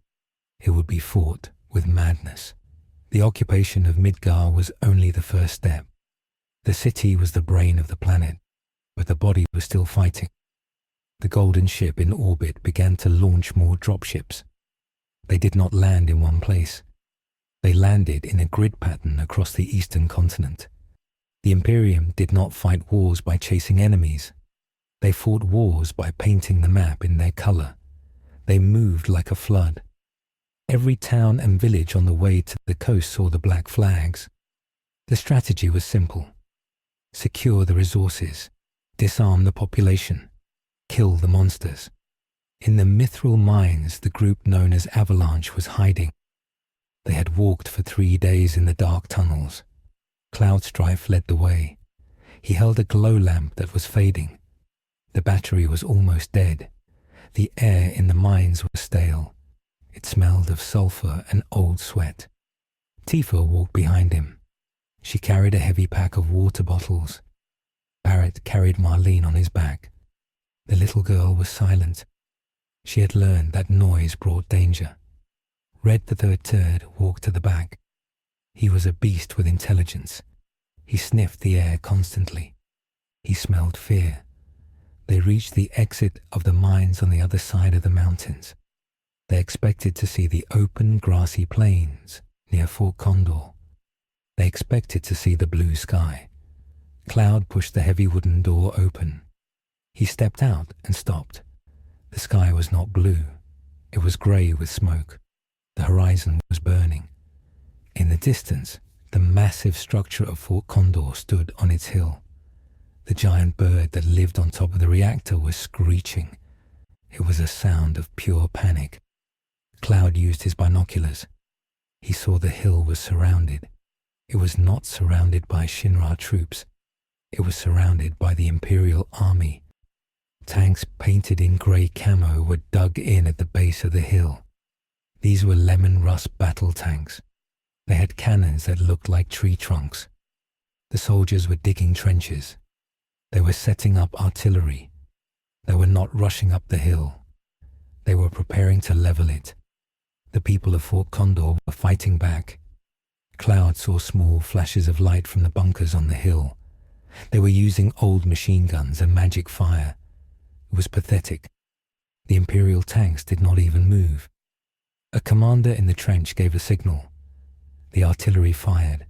It would be fought with madness. The occupation of Midgar was only the first step. The city was the brain of the planet, but the body was still fighting. The golden ship in orbit began to launch more dropships. They did not land in one place. They landed in a grid pattern across the eastern continent. The Imperium did not fight wars by chasing enemies. They fought wars by painting the map in their color. They moved like a flood. Every town and village on the way to the coast saw the black flags. The strategy was simple. Secure the resources, disarm the population, kill the monsters. In the mithril mines, the group known as Avalanche was hiding. They had walked for 3 days in the dark tunnels. Cloud Strife led the way. He held a glow lamp that was fading. The battery was almost dead. The air in the mines was stale. It smelled of sulfur and old sweat. Tifa walked behind him. She carried a heavy pack of water bottles. Barrett carried Marlene on his back. The little girl was silent. She had learned that noise brought danger. Red the Third Turd walked to the back. He was a beast with intelligence. He sniffed the air constantly. He smelled fear. They reached the exit of the mines on the other side of the mountains. They expected to see the open, grassy plains near Fort Condor. They expected to see the blue sky. Cloud pushed the heavy wooden door open. He stepped out and stopped. The sky was not blue. It was grey with smoke. The horizon was burning. In the distance, the massive structure of Fort Condor stood on its hill. The giant bird that lived on top of the reactor was screeching. It was a sound of pure panic. Cloud used his binoculars. He saw the hill was surrounded. It was not surrounded by Shinra troops. It was surrounded by the Imperial Army. Tanks painted in grey camo were dug in at the base of the hill. These were lemon rust battle tanks. They had cannons that looked like tree trunks. The soldiers were digging trenches. They were setting up artillery. They were not rushing up the hill. They were preparing to level it. The people of Fort Condor were fighting back. Cloud saw small flashes of light from the bunkers on the hill. They were using old machine guns and magic fire. It was pathetic. The Imperial tanks did not even move. A commander in the trench gave a signal. The artillery fired.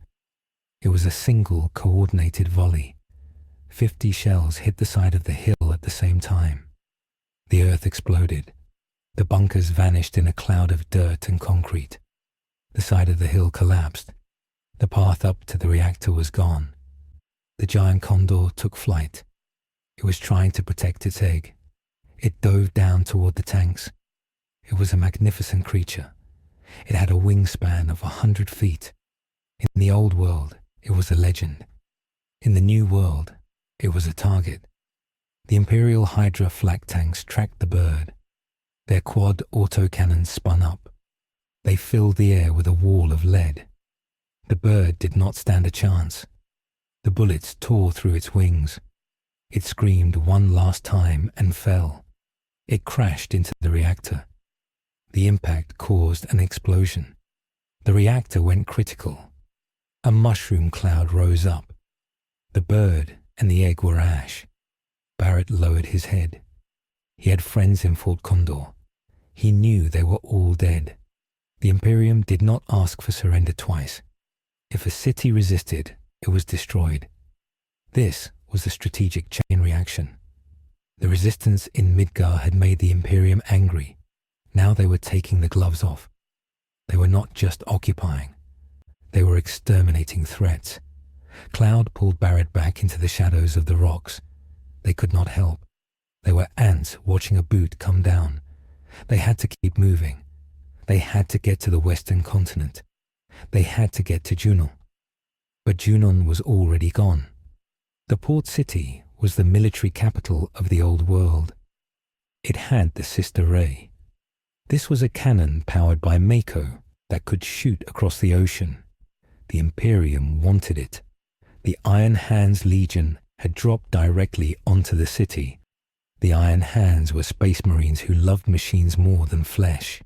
It was a single coordinated volley. 50 shells hit the side of the hill at the same time. The earth exploded. The bunkers vanished in a cloud of dirt and concrete. The side of the hill collapsed. The path up to the reactor was gone. The giant condor took flight. It was trying to protect its egg. It dove down toward the tanks. It was a magnificent creature. It had a wingspan of 100 feet. In the old world, it was a legend. In the new world, it was a target. The Imperial Hydra flak tanks tracked the bird. Their quad autocannons spun up. They filled the air with a wall of lead. The bird did not stand a chance. The bullets tore through its wings. It screamed one last time and fell. It crashed into the reactor. The impact caused an explosion. The reactor went critical. A mushroom cloud rose up. The bird and the egg were ash. Barrett lowered his head. He had friends in Fort Condor. He knew they were all dead. The Imperium did not ask for surrender twice. If a city resisted, it was destroyed. This was a strategic chain reaction. The resistance in Midgar had made the Imperium angry. Now they were taking the gloves off. They were not just occupying. They were exterminating threats. Cloud pulled Barrett back into the shadows of the rocks. They could not help. They were ants watching a boot come down. They had to keep moving. They had to get to the western continent. They had to get to Junon. But Junon was already gone. The port city was the military capital of the old world. It had the sister ray. This was a cannon powered by Mako that could shoot across the ocean. The Imperium wanted it. The Iron Hands Legion had dropped directly onto the city. The Iron Hands were space marines who loved machines more than flesh.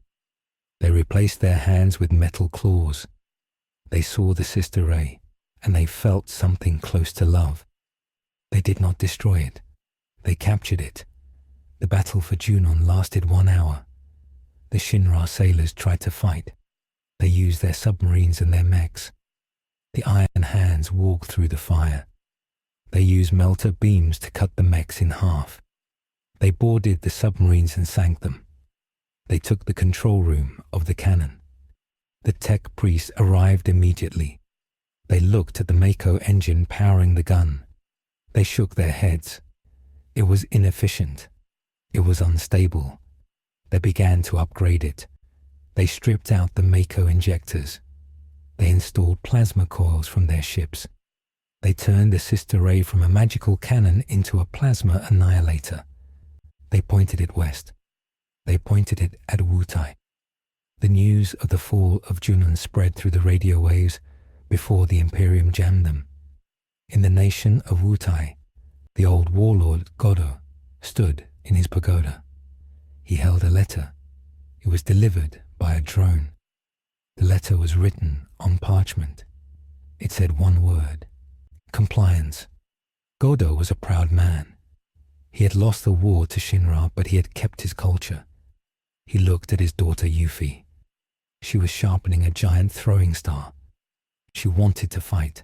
They replaced their hands with metal claws. They saw the sister ray, and they felt something close to love. They did not destroy it. They captured it. The battle for Junon lasted 1 hour. The Shinra sailors tried to fight. They used their submarines and their mechs. The Iron Hands walked through the fire. They used melter beams to cut the mechs in half. They boarded the submarines and sank them. They took the control room of the cannon. The tech priests arrived immediately. They looked at the Mako engine powering the gun. They shook their heads. It was inefficient. It was unstable. They began to upgrade it. They stripped out the Mako injectors. They installed plasma coils from their ships. They turned the sister ray from a magical cannon into a plasma annihilator. They pointed it west. They pointed it at Wutai. The news of the fall of Junon spread through the radio waves before the Imperium jammed them. In the nation of Wutai, the old warlord Godo stood in his pagoda. He held a letter. It was delivered by a drone. The letter was written on parchment. It said one word: compliance. Godo was a proud man. He had lost the war to Shinra, but he had kept his culture. He looked at his daughter Yuffie. She was sharpening a giant throwing star. She wanted to fight.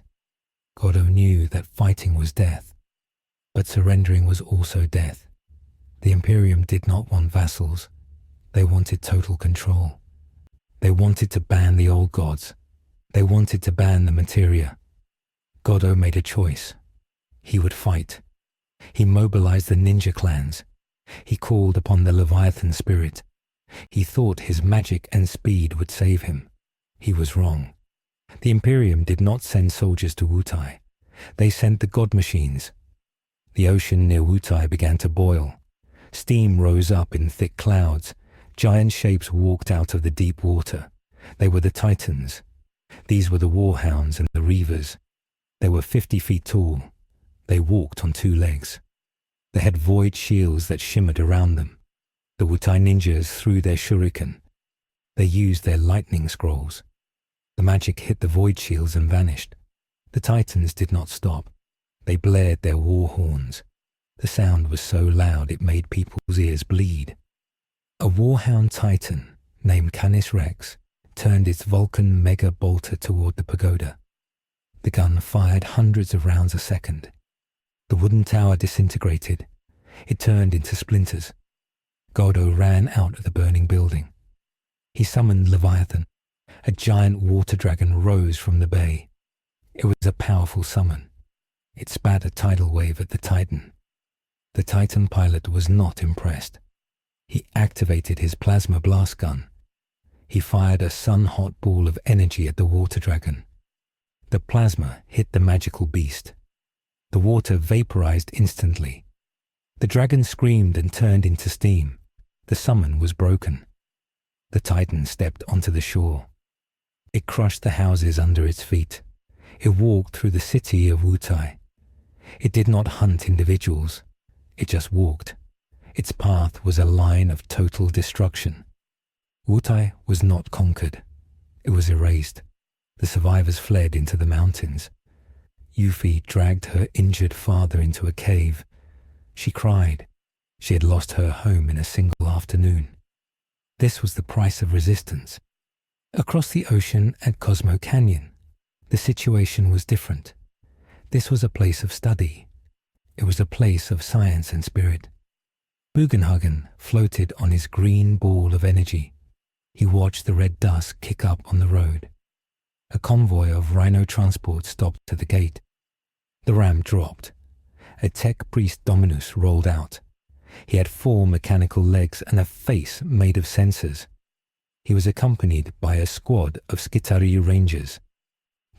Godo knew that fighting was death, but surrendering was also death. The Imperium did not want vassals. They wanted total control. They wanted to ban the old gods. They wanted to ban the materia. Godo made a choice. He would fight. He mobilized the ninja clans. He called upon the Leviathan spirit. He thought his magic and speed would save him. He was wrong. The Imperium did not send soldiers to Wutai. They sent the god machines. The ocean near Wutai began to boil. Steam rose up in thick clouds. Giant shapes walked out of the deep water. They were the Titans. These were the Warhounds and the Reavers. They were 50 feet tall. They walked on 2 legs. They had void shields that shimmered around them. The Wutai ninjas threw their shuriken. They used their lightning scrolls. The magic hit the void shields and vanished. The Titans did not stop. They blared their war horns. The sound was so loud it made people's ears bleed. A warhound titan named Canis Rex turned its Vulcan mega bolter toward the pagoda. The gun fired hundreds of rounds a second. The wooden tower disintegrated. It turned into splinters. Gordo ran out of the burning building. He summoned Leviathan. A giant water dragon rose from the bay. It was a powerful summon. It spat a tidal wave at the Titan. The Titan pilot was not impressed. He activated his plasma blast gun. He fired a sun-hot ball of energy at the water dragon. The plasma hit the magical beast. The water vaporized instantly. The dragon screamed and turned into steam. The summon was broken. The Titan stepped onto the shore. It crushed the houses under its feet. It walked through the city of Wutai. It did not hunt individuals. It just walked. Its path was a line of total destruction. Wutai was not conquered. It was erased. The survivors fled into the mountains. Yuffie dragged her injured father into a cave. She cried. She had lost her home in a single afternoon. This was the price of resistance. Across the ocean at Cosmo Canyon, the situation was different. This was a place of study. It was a place of science and spirit. Bugenhagen floated on his green ball of energy. He watched the red dust kick up on the road. A convoy of rhino transport stopped to the gate. The ram dropped. A tech priest Dominus rolled out. He had 4 mechanical legs and a face made of sensors. He was accompanied by a squad of Skitari Rangers.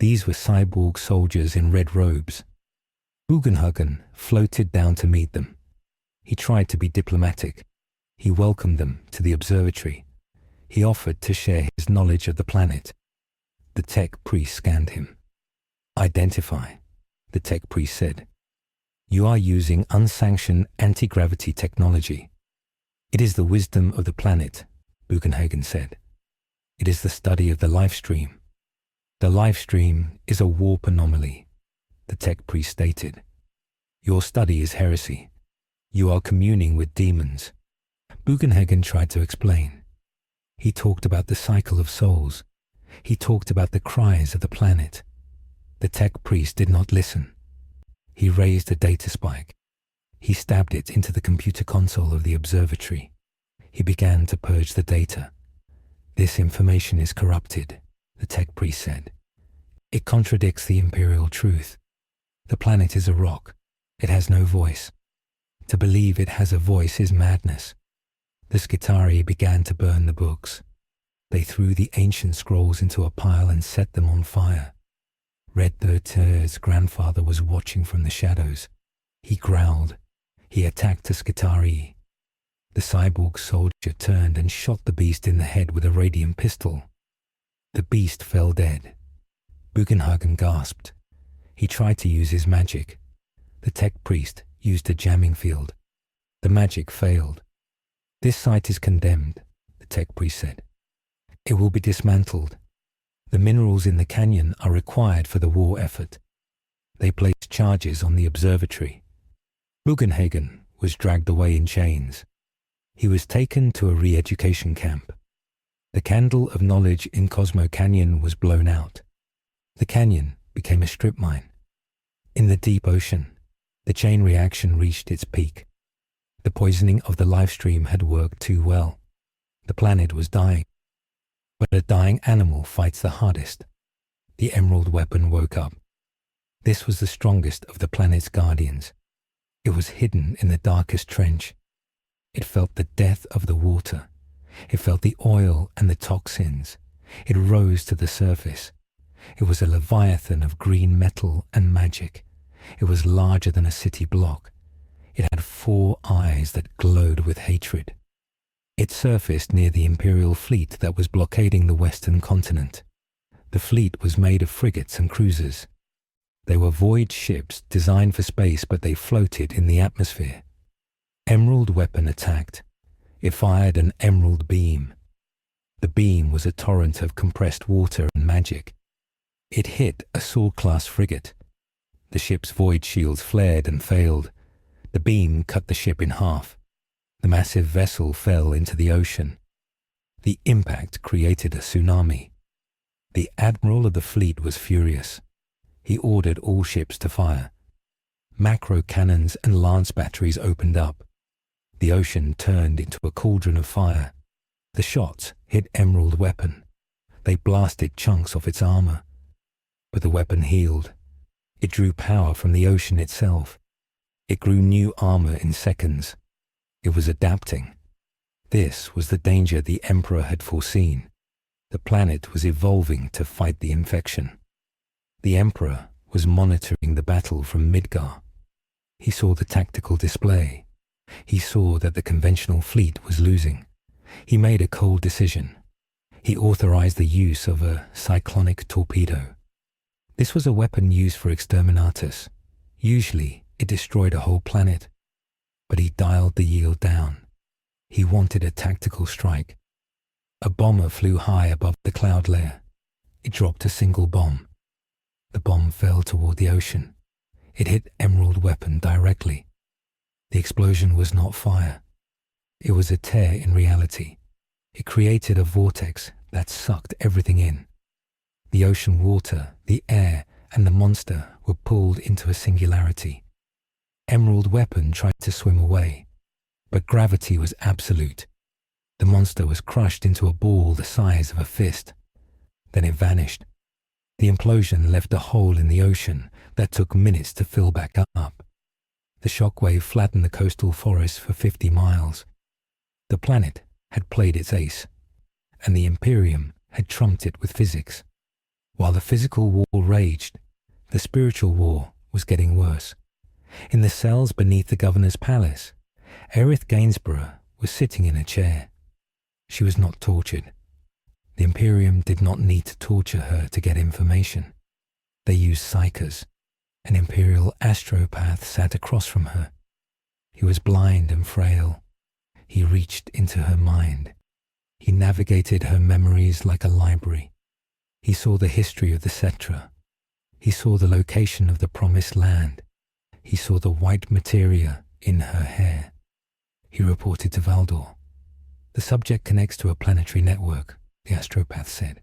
These were cyborg soldiers in red robes. Bugenhagen floated down to meet them. He tried to be diplomatic. He welcomed them to the observatory. He offered to share his knowledge of the planet. The tech priest scanned him. "Identify," the tech priest said. "You are using unsanctioned anti-gravity technology." "It is the wisdom of the planet," Bugenhagen said. "It is the study of the Lifestream." "The Lifestream is a warp anomaly," the tech priest stated. "Your study is heresy. You are communing with demons." Bugenhagen tried to explain. He talked about the cycle of souls. He talked about the cries of the planet. The tech priest did not listen. He raised a data spike. He stabbed it into the computer console of the observatory. He began to purge the data. "This information is corrupted," the tech priest said. "It contradicts the imperial truth. The planet is a rock. It has no voice. To believe it has a voice is madness." The Skitari began to burn the books. They threw the ancient scrolls into a pile and set them on fire. Red Thirteur's grandfather was watching from the shadows. He growled. He attacked the Skitari. The cyborg soldier turned and shot the beast in the head with a radium pistol. The beast fell dead. Bugenhagen gasped. He tried to use his magic. The tech priest used a jamming field. The magic failed. "This site is condemned," the tech priest said. "It will be dismantled. The minerals in the canyon are required for the war effort." They placed charges on the observatory. Bugenhagen was dragged away in chains. He was taken to a re-education camp. The candle of knowledge in Cosmo Canyon was blown out. The canyon became a strip mine. In the deep ocean, the chain reaction reached its peak. The poisoning of the Lifestream had worked too well. The planet was dying. But a dying animal fights the hardest. The emerald weapon woke up. This was the strongest of the planet's guardians. It was hidden in the darkest trench. It felt the death of the water. It felt the oil and the toxins. It rose to the surface. It was a leviathan of green metal and magic. It was larger than a city block. It had 4 eyes that glowed with hatred. It surfaced near the Imperial fleet that was blockading the western continent. The fleet was made of frigates and cruisers. They were void ships designed for space, but they floated in the atmosphere. Emerald weapon attacked. It fired an emerald beam. The beam was a torrent of compressed water and magic. It hit a Sword-class frigate. The ship's void shields flared and failed. The beam cut the ship in half. The massive vessel fell into the ocean. The impact created a tsunami. The admiral of the fleet was furious. He ordered all ships to fire. Macro cannons and lance batteries opened up. The ocean turned into a cauldron of fire. The shots hit Emerald Weapon. They blasted chunks off its armor. But the weapon healed. It drew power from the ocean itself. It grew new armor in seconds. It was adapting. This was the danger the Emperor had foreseen. The planet was evolving to fight the infection. The Emperor was monitoring the battle from Midgar. He saw the tactical display. He saw that the conventional fleet was losing. He made a cold decision. He authorized the use of a cyclonic torpedo. This was a weapon used for exterminatus. Usually, it destroyed a whole planet. But he dialed the yield down. He wanted a tactical strike. A bomber flew high above the cloud layer. It dropped a single bomb. The bomb fell toward the ocean. It hit Emerald Weapon directly. The explosion was not fire. It was a tear in reality. It created a vortex that sucked everything in. The ocean water, the air, and the monster were pulled into a singularity. Emerald Weapon tried to swim away, but gravity was absolute. The monster was crushed into a ball the size of a fist. Then it vanished. The implosion left a hole in the ocean that took minutes to fill back up. The shockwave flattened the coastal forest for 50 miles. The planet had played its ace, and the Imperium had trumped it with physics. While the physical war raged, the spiritual war was getting worse. In the cells beneath the governor's palace, Aerith Gainsborough was sitting in a chair. She was not tortured. The Imperium did not need to torture her to get information. They used psychers. An Imperial astropath sat across from her. He was blind and frail. He reached into her mind. He navigated her memories like a library. He saw the history of the Cetra. He saw the location of the Promised Land. He saw the white materia in her hair. He reported to Valdor. The subject connects to a planetary network, the astropath said.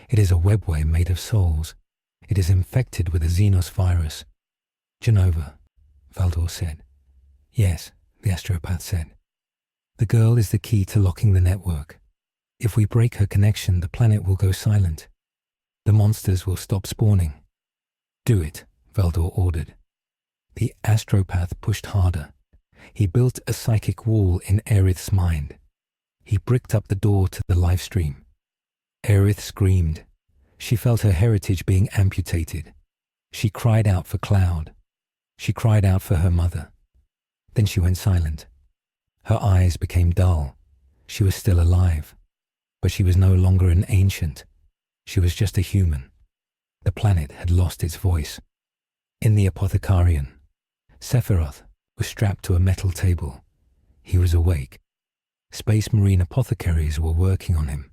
It is a webway made of souls. It is infected with a Xenos virus. Genova, Valdor said. Yes, the astropath said. The girl is the key to locking the network. If we break her connection, the planet will go silent. The monsters will stop spawning. Do it, Valdor ordered. The astropath pushed harder. He built a psychic wall in Aerith's mind. He bricked up the door to the Lifestream. Aerith screamed. She felt her heritage being amputated. She cried out for Cloud. She cried out for her mother. Then she went silent. Her eyes became dull. She was still alive, but she was no longer an ancient. She was just a human. The planet had lost its voice. In the Apothecarian, Sephiroth was strapped to a metal table. He was awake. Space Marine apothecaries were working on him.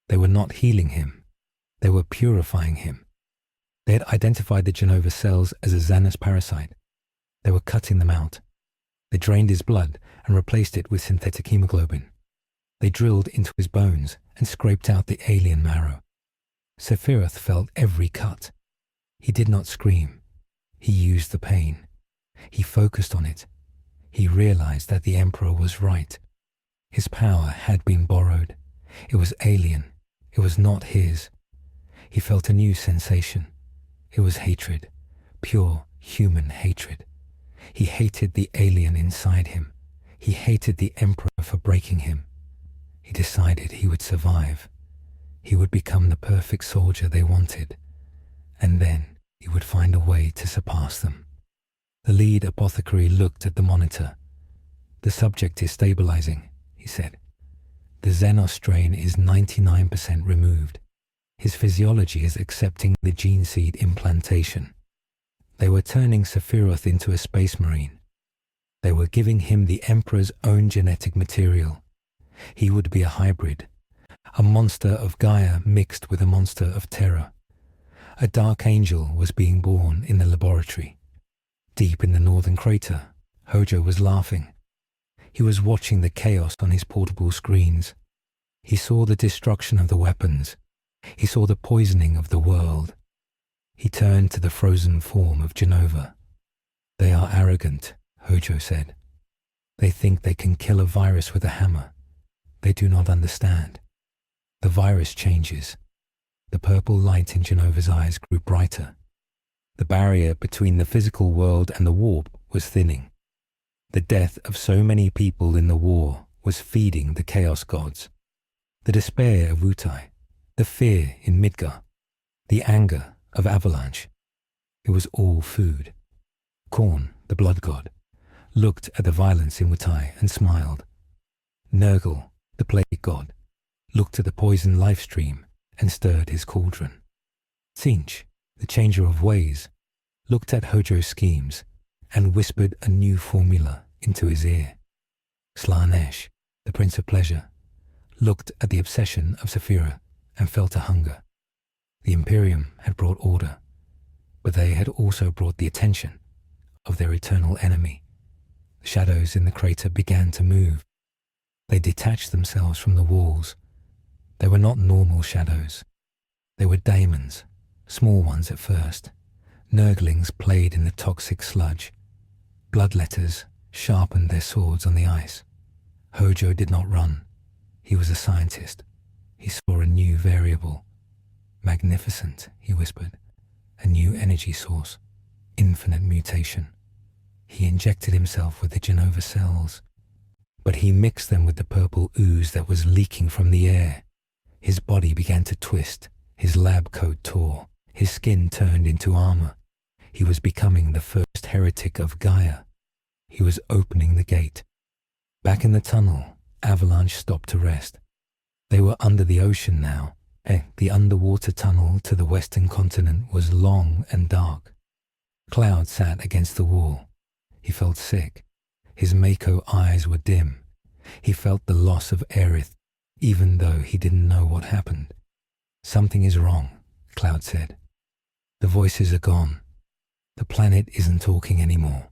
They were not healing him. They were purifying him. They had identified the Genova cells as a Xanos parasite. They were cutting them out. They drained his blood and replaced it with synthetic hemoglobin. They drilled into his bones and scraped out the alien marrow. Sephiroth felt every cut. He did not scream. He used the pain. He focused on it. He realized that the Emperor was right. His power had been borrowed. It was alien. It was not his. He felt a new sensation. It was hatred. Pure human hatred. He hated the alien inside him. He hated the Emperor for breaking him. He decided he would survive. He would become the perfect soldier they wanted. And then he would find a way to surpass them. The lead apothecary looked at the monitor. The subject is stabilizing, he said. The Xenos strain is 99% removed. His physiology is accepting the gene seed implantation. They were turning Sephiroth into a space marine. They were giving him the Emperor's own genetic material. He would be a hybrid, a monster of Gaia mixed with a monster of Terra. A dark angel was being born in the laboratory. Deep in the northern crater, Hojo was laughing. He was watching the chaos on his portable screens. He saw the destruction of the weapons. He saw the poisoning of the world. He turned to the frozen form of Genova. "They are arrogant," Hojo said. "They think they can kill a virus with a hammer. They do not understand. The virus changes." The purple light in Genova's eyes grew brighter. The barrier between the physical world and the warp was thinning. The death of so many people in the war was feeding the Chaos Gods. The despair of Wutai, the fear in Midgar, the anger of Avalanche. It was all food. Khorne, the blood god, looked at the violence in Wutai and smiled. Nurgle, the plague god, looked at the poison Lifestream and stirred his cauldron. Tzeentch, the changer of ways, looked at Hojo's schemes and whispered a new formula into his ear. Slaanesh, the prince of pleasure, looked at the obsession of Sephiroth and felt a hunger. The Imperium had brought order, but they had also brought the attention of their eternal enemy. The shadows in the crater began to move. They detached themselves from the walls. They were not normal shadows. They were daemons, small ones at first. Nurglings played in the toxic sludge. Bloodletters sharpened their swords on the ice. Hojo did not run. He was a scientist. He saw a new variable. "Magnificent," he whispered. "A new energy source. Infinite mutation." He injected himself with the Genova cells, but he mixed them with the purple ooze that was leaking from the air. His body began to twist. His lab coat tore. His skin turned into armor. He was becoming the first heretic of Gaia. He was opening the gate. Back in the tunnel, Avalanche stopped to rest. They were under the ocean now. The underwater tunnel to the western continent was long and dark. Cloud sat against the wall. He felt sick. His Mako eyes were dim. He felt the loss of Aerith, even though he didn't know what happened. "Something is wrong," Cloud said. "The voices are gone. The planet isn't talking anymore."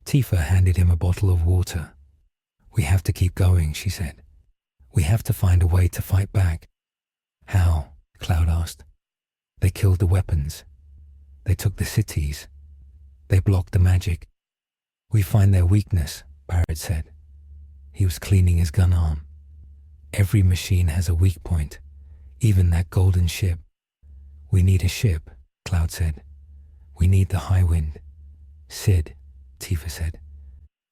Tifa handed him a bottle of water. "We have to keep going," she said. "We have to find a way to fight back." "How?" Cloud asked. "They killed the weapons. They took the cities. They blocked the magic." "We find their weakness," Barrett said. He was cleaning his gun arm. "Every machine has a weak point, even that golden ship." "We need a ship," Cloud said. "We need the high wind." "Sid," Tifa said.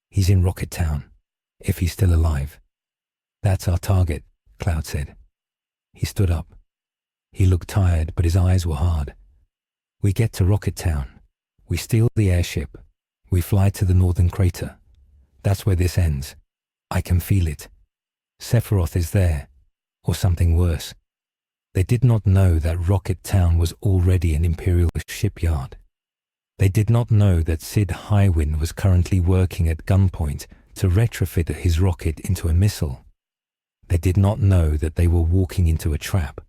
"He's in Rocket Town, if he's still alive." "That's our target," Cloud said. He stood up. He looked tired, but his eyes were hard. "We get to Rocket Town. We steal the airship. We fly to the northern crater. That's where this ends. I can feel it. Sephiroth is there, or something worse." They did not know that Rocket Town was already an Imperial shipyard. They did not know that Sid Highwind was currently working at gunpoint to retrofit his rocket into a missile. They did not know that they were walking into a trap.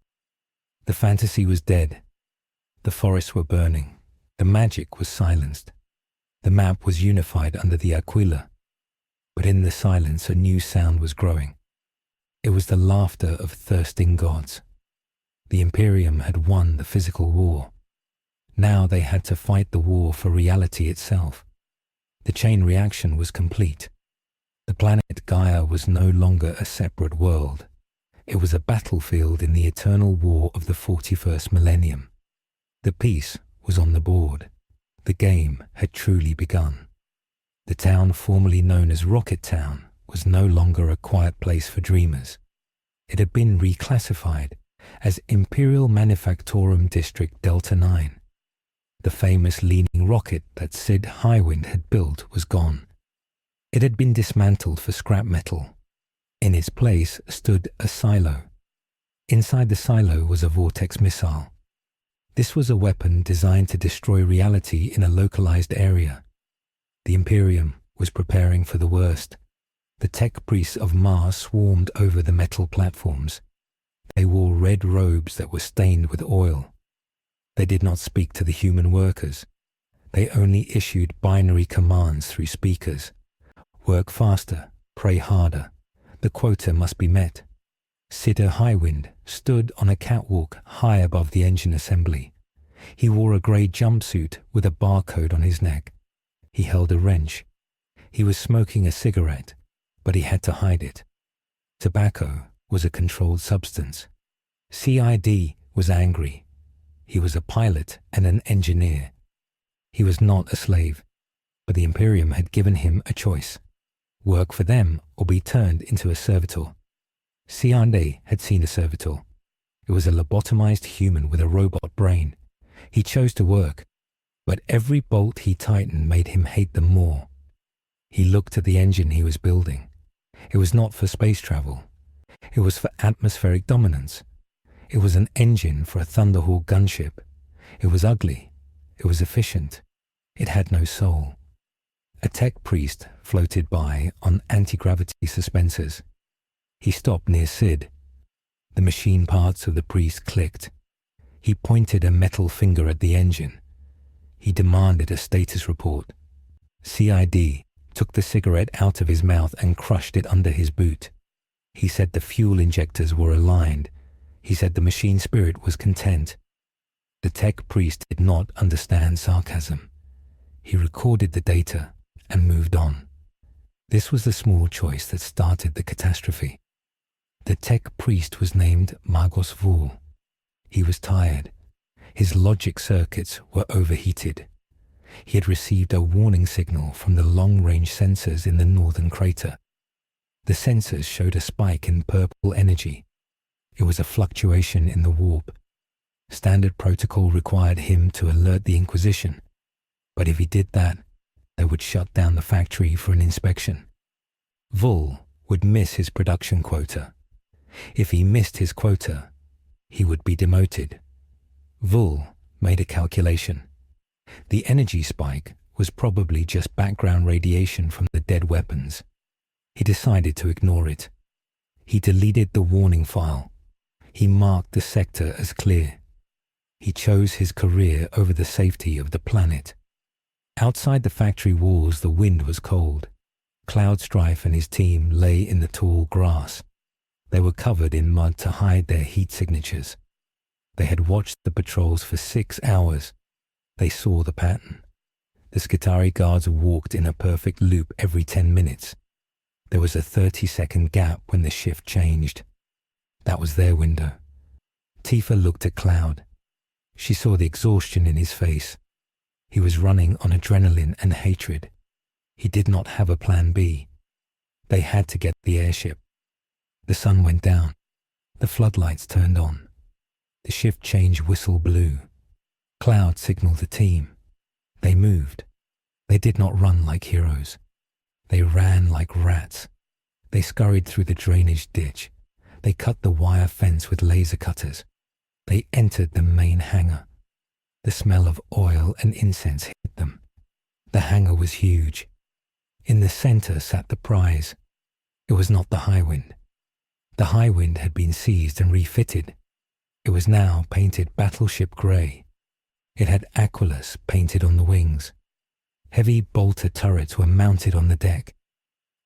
The fantasy was dead. The forests were burning. The magic was silenced. The map was unified under the Aquila. But in the silence, a new sound was growing. It was the laughter of thirsting gods. The Imperium had won the physical war. Now they had to fight the war for reality itself. The chain reaction was complete. The planet Gaia was no longer a separate world. It was a battlefield in the eternal war of the 41st millennium. The peace was on the board. The game had truly begun. The town formerly known as Rocket Town was no longer a quiet place for dreamers. It had been reclassified as Imperial Manufactorum District Delta 9. The famous leaning rocket that Sid Highwind had built was gone. It had been dismantled for scrap metal. In its place stood a silo. Inside the silo was a vortex missile. This was a weapon designed to destroy reality in a localized area. The Imperium was preparing for the worst. The tech priests of Mars swarmed over the metal platforms. They wore red robes that were stained with oil. They did not speak to the human workers. They only issued binary commands through speakers. Work faster, pray harder. The quota must be met. Siddur Highwind stood on a catwalk high above the engine assembly. He wore a grey jumpsuit with a barcode on his neck. He held a wrench. He was smoking a cigarette, but he had to hide it. Tobacco was a controlled substance. CID was angry. He was a pilot and an engineer. He was not a slave, but the Imperium had given him a choice: work for them or be turned into a servitor. CID had seen a servitor. It was a lobotomized human with a robot brain. He chose to work, but every bolt he tightened made him hate them more. He looked at the engine he was building. It was not for space travel. It was for atmospheric dominance. It was an engine for a Thunderhawk gunship. It was ugly. It was efficient. It had no soul. A tech priest floated by on anti-gravity suspensors. He stopped near Sid. The machine parts of the priest clicked. He pointed a metal finger at the engine. He demanded a status report. CID took the cigarette out of his mouth and crushed it under his boot. He said the fuel injectors were aligned. He said the machine spirit was content. The tech priest did not understand sarcasm. He recorded the data and moved on. This was the small choice that started the catastrophe. The tech priest was named Magos Vul. He was tired. His logic circuits were overheated. He had received a warning signal from the long-range sensors in the northern crater. The sensors showed a spike in purple energy. It was a fluctuation in the warp. Standard protocol required him to alert the Inquisition, but if he did that, they would shut down the factory for an inspection. Vul would miss his production quota. If he missed his quota, he would be demoted. Vul made a calculation. The energy spike was probably just background radiation from the dead weapons. He decided to ignore it. He deleted the warning file. He marked the sector as clear. He chose his career over the safety of the planet. Outside the factory walls, the wind was cold. Cloud Strife and his team lay in the tall grass. They were covered in mud to hide their heat signatures. They had watched the patrols for 6 hours. They saw the pattern. The Skitarii guards walked in a perfect loop every 10 minutes. There was a 30-second gap when the shift changed. That was their window. Tifa looked at Cloud. She saw the exhaustion in his face. He was running on adrenaline and hatred. He did not have a plan B. They had to get the airship. The sun went down. The floodlights turned on. The shift change whistle blew. Cloud signaled the team. They moved. They did not run like heroes. They ran like rats. They scurried through the drainage ditch. They cut the wire fence with laser cutters. They entered the main hangar. The smell of oil and incense hit them. The hangar was huge. In the center sat the prize. It was not the Highwind. The Highwind had been seized and refitted. It was now painted battleship grey. It had Aquilus painted on the wings. Heavy bolter turrets were mounted on the deck.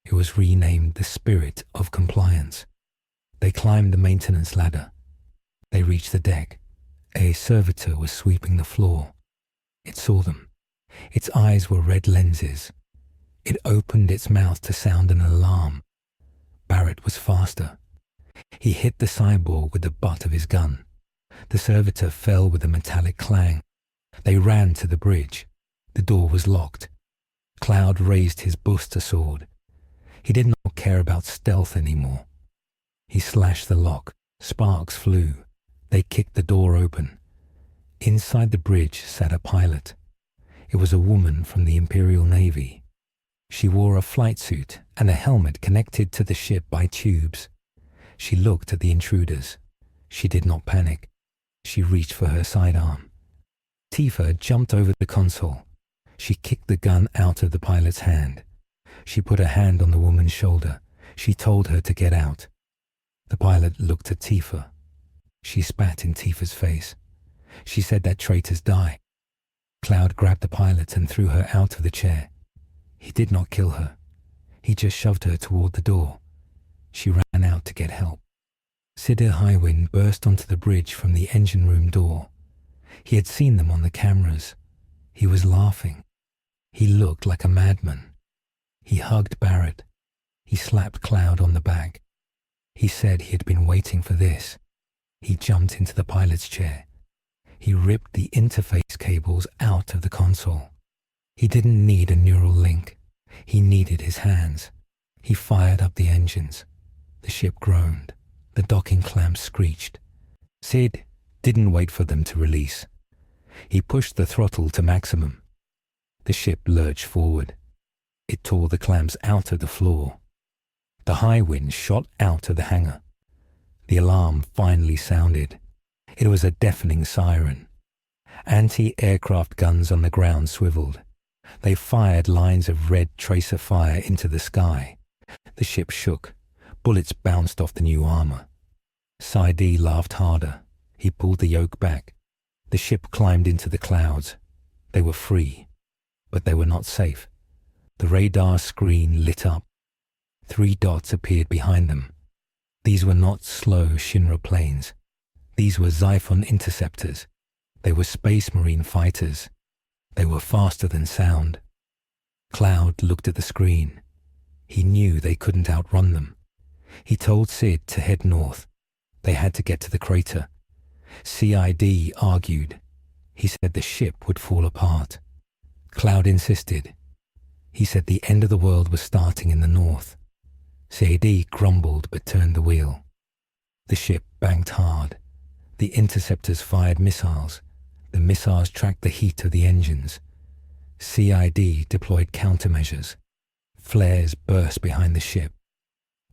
It was renamed the Spirit of Compliance. They climbed the maintenance ladder. They reached the deck. A servitor was sweeping the floor. It saw them. Its eyes were red lenses. It opened its mouth to sound an alarm. Barrett was faster. He hit the cyborg with the butt of his gun. The servitor fell with a metallic clang. They ran to the bridge. The door was locked. Cloud raised his booster sword. He did not care about stealth anymore. He slashed the lock. Sparks flew. They kicked the door open. Inside the bridge sat a pilot. It was a woman from the Imperial Navy. She wore a flight suit and a helmet connected to the ship by tubes. She looked at the intruders. She did not panic. She reached for her sidearm. Tifa jumped over the console. She kicked the gun out of the pilot's hand. She put a hand on the woman's shoulder. She told her to get out. The pilot looked at Tifa. She spat in Tifa's face. She said that traitors die. Cloud grabbed the pilot and threw her out of the chair. He did not kill her. He just shoved her toward the door. She ran out to get help. Sidi Highwind burst onto the bridge from the engine room door. He had seen them on the cameras. He was laughing. He looked like a madman. He hugged Barrett. He slapped Cloud on the back. He said he had been waiting for this. He jumped into the pilot's chair. He ripped the interface cables out of the console. He didn't need a neural link. He needed his hands. He fired up the engines. The ship groaned. The docking clamps screeched. Sid didn't wait for them to release. He pushed the throttle to maximum. The ship lurched forward. It tore the clamps out of the floor. The Highwind shot out of the hangar. The alarm finally sounded. It was a deafening siren. Anti-aircraft guns on the ground swiveled. They fired lines of red tracer fire into the sky. The ship shook. Bullets bounced off the new armor. Saidi laughed harder. He pulled the yoke back. The ship climbed into the clouds. They were free, but they were not safe. The radar screen lit up. 3 dots appeared behind them. These were not slow Shinra planes. These were Xiphon interceptors. They were Space Marine fighters. They were faster than sound. Cloud looked at the screen. He knew they couldn't outrun them. He told Sid to head north. They had to get to the crater. CID argued. He said the ship would fall apart. Cloud insisted. He said the end of the world was starting in the north. CID grumbled but turned the wheel. The ship banked hard. The interceptors fired missiles. The missiles tracked the heat of the engines. CID deployed countermeasures. Flares burst behind the ship.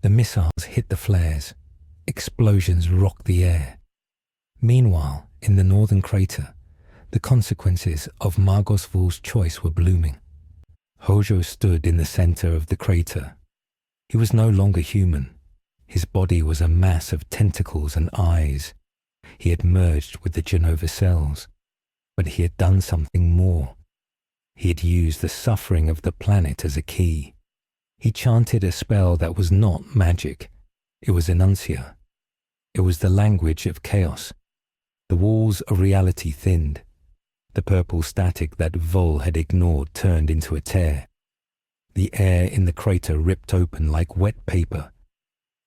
The missiles hit the flares. Explosions rocked the air. Meanwhile, in the northern crater, the consequences of Margosvul's choice were blooming. Hojo stood in the center of the crater. He was no longer human. His body was a mass of tentacles and eyes. He had merged with the Genova cells, but he had done something more. He had used the suffering of the planet as a key. He chanted a spell that was not magic. It was Enuncia. It was the language of chaos. The walls of reality thinned. The purple static that Vol had ignored turned into a tear. The air in the crater ripped open like wet paper.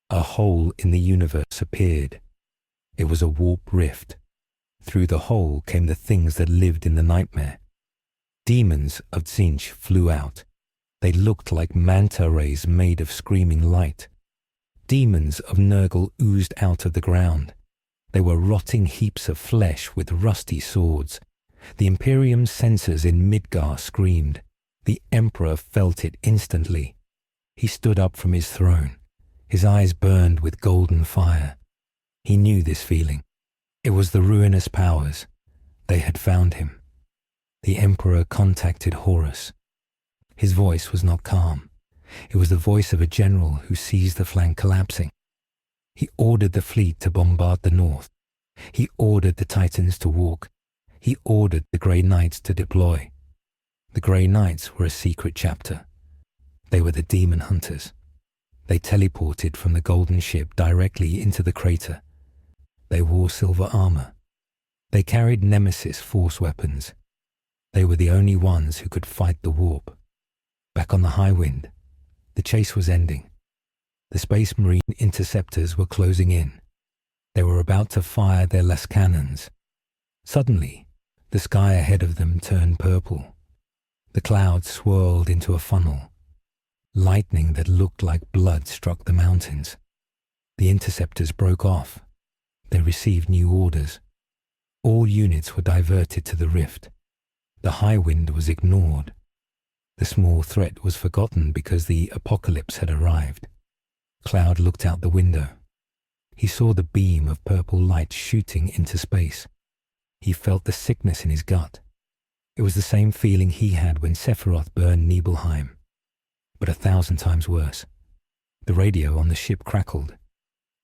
A hole in the universe appeared. It was a warp rift. Through the hole came the things that lived in the nightmare. Demons of Tzinch flew out. They looked like manta rays made of screaming light. Demons of Nurgle oozed out of the ground. They were rotting heaps of flesh with rusty swords. The Imperium's sensors in Midgar screamed. The Emperor felt it instantly. He stood up from his throne. His eyes burned with golden fire. He knew this feeling. It was the ruinous powers. They had found him. The Emperor contacted Horus. His voice was not calm. It was the voice of a general who sees the flank collapsing. He ordered the fleet to bombard the north. He ordered the Titans to walk. He ordered the Grey Knights to deploy. The Grey Knights were a secret chapter. They were the demon hunters. They teleported from the golden ship directly into the crater. They wore silver armor. They carried Nemesis force weapons. They were the only ones who could fight the warp. Back on the Highwind, the chase was ending. The Space Marine interceptors were closing in. They were about to fire their last cannons. Suddenly, the sky ahead of them turned purple. The clouds swirled into a funnel. Lightning that looked like blood struck the mountains. The interceptors broke off. They received new orders. All units were diverted to the rift. The Highwind was ignored. The small threat was forgotten because the apocalypse had arrived. Cloud looked out the window. He saw the beam of purple light shooting into space. He felt the sickness in his gut. It was the same feeling he had when Sephiroth burned Nibelheim, but 1,000 times worse. The radio on the ship crackled.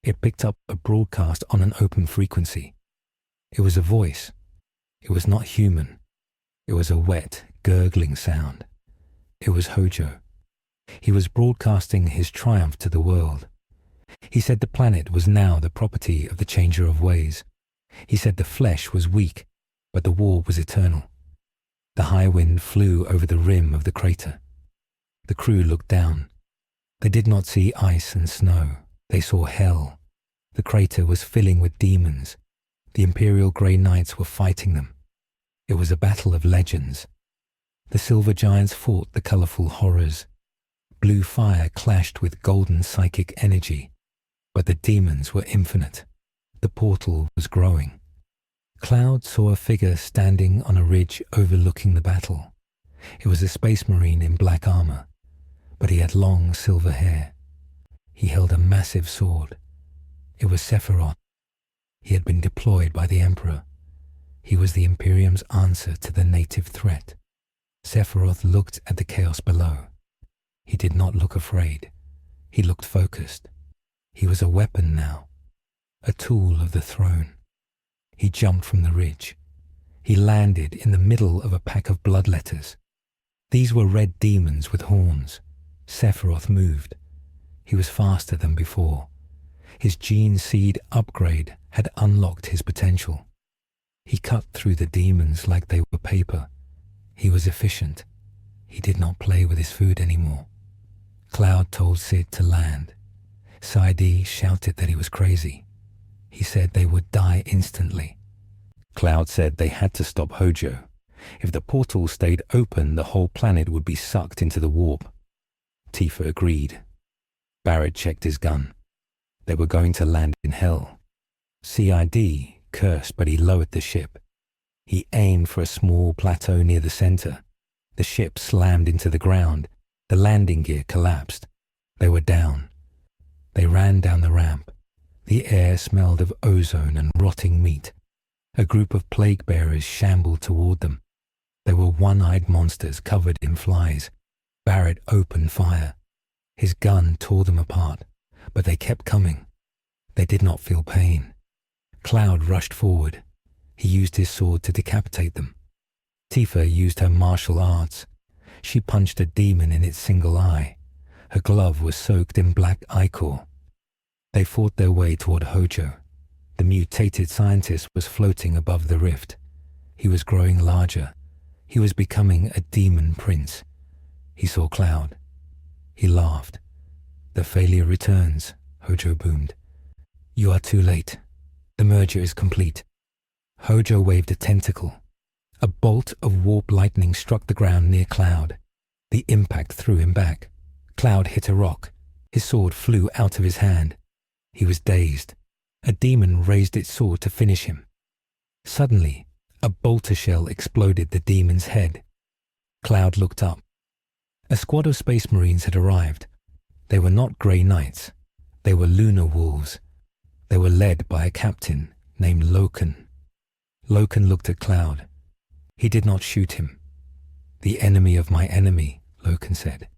It picked up a broadcast on an open frequency. It was a voice. It was not human. It was a wet, gurgling sound. It was Hojo. He was broadcasting his triumph to the world. He said the planet was now the property of the Changer of Ways. He said the flesh was weak, but the war was eternal. The high wind flew over the rim of the crater. The crew looked down. They did not see ice and snow. They saw hell. The crater was filling with demons. The Imperial Grey Knights were fighting them. It was a battle of legends. The silver giants fought the colourful horrors. Blue fire clashed with golden psychic energy. But the demons were infinite. The portal was growing. Cloud saw a figure standing on a ridge overlooking the battle. It was a space marine in black armour, but he had long silver hair. He held a massive sword. It was Sephiroth. He had been deployed by the Emperor. He was the Imperium's answer to the native threat. Sephiroth looked at the chaos below. He did not look afraid. He looked focused. He was a weapon now, a tool of the throne. He jumped from the ridge. He landed in the middle of a pack of bloodletters. These were red demons with horns. Sephiroth moved. He was faster than before. His gene seed upgrade had unlocked his potential. He cut through the demons like they were paper. He was efficient. He did not play with his food anymore. Cloud told Sid to land. Saidi shouted that he was crazy. He said they would die instantly. Cloud said they had to stop Hojo. If the portal stayed open, the whole planet would be sucked into the warp. Tifa agreed. Barrett checked his gun. They were going to land in hell. Cid cursed, but he lowered the ship. He aimed for a small plateau near the center. The ship slammed into the ground. The landing gear collapsed. They were down. They ran down the ramp. The air smelled of ozone and rotting meat. A group of plague bearers shambled toward them. They were one-eyed monsters covered in flies. Barrett opened fire. His gun tore them apart, but they kept coming. They did not feel pain. Cloud rushed forward. He used his sword to decapitate them. Tifa used her martial arts. She punched a demon in its single eye. Her glove was soaked in black ichor. They fought their way toward Hojo. The mutated scientist was floating above the rift. He was growing larger. He was becoming a demon prince. He saw Cloud. He laughed. "The failure returns," Hojo boomed. "You are too late. The merger is complete." Hojo waved a tentacle. A bolt of warp lightning struck the ground near Cloud. The impact threw him back. Cloud hit a rock. His sword flew out of his hand. He was dazed. A demon raised its sword to finish him. Suddenly, a bolter shell exploded the demon's head. Cloud looked up. A squad of space marines had arrived. They were not Grey Knights. They were lunar wolves. They were led by a captain named Loken. Loken looked at Cloud. He did not shoot him. "The enemy of my enemy," Loken said.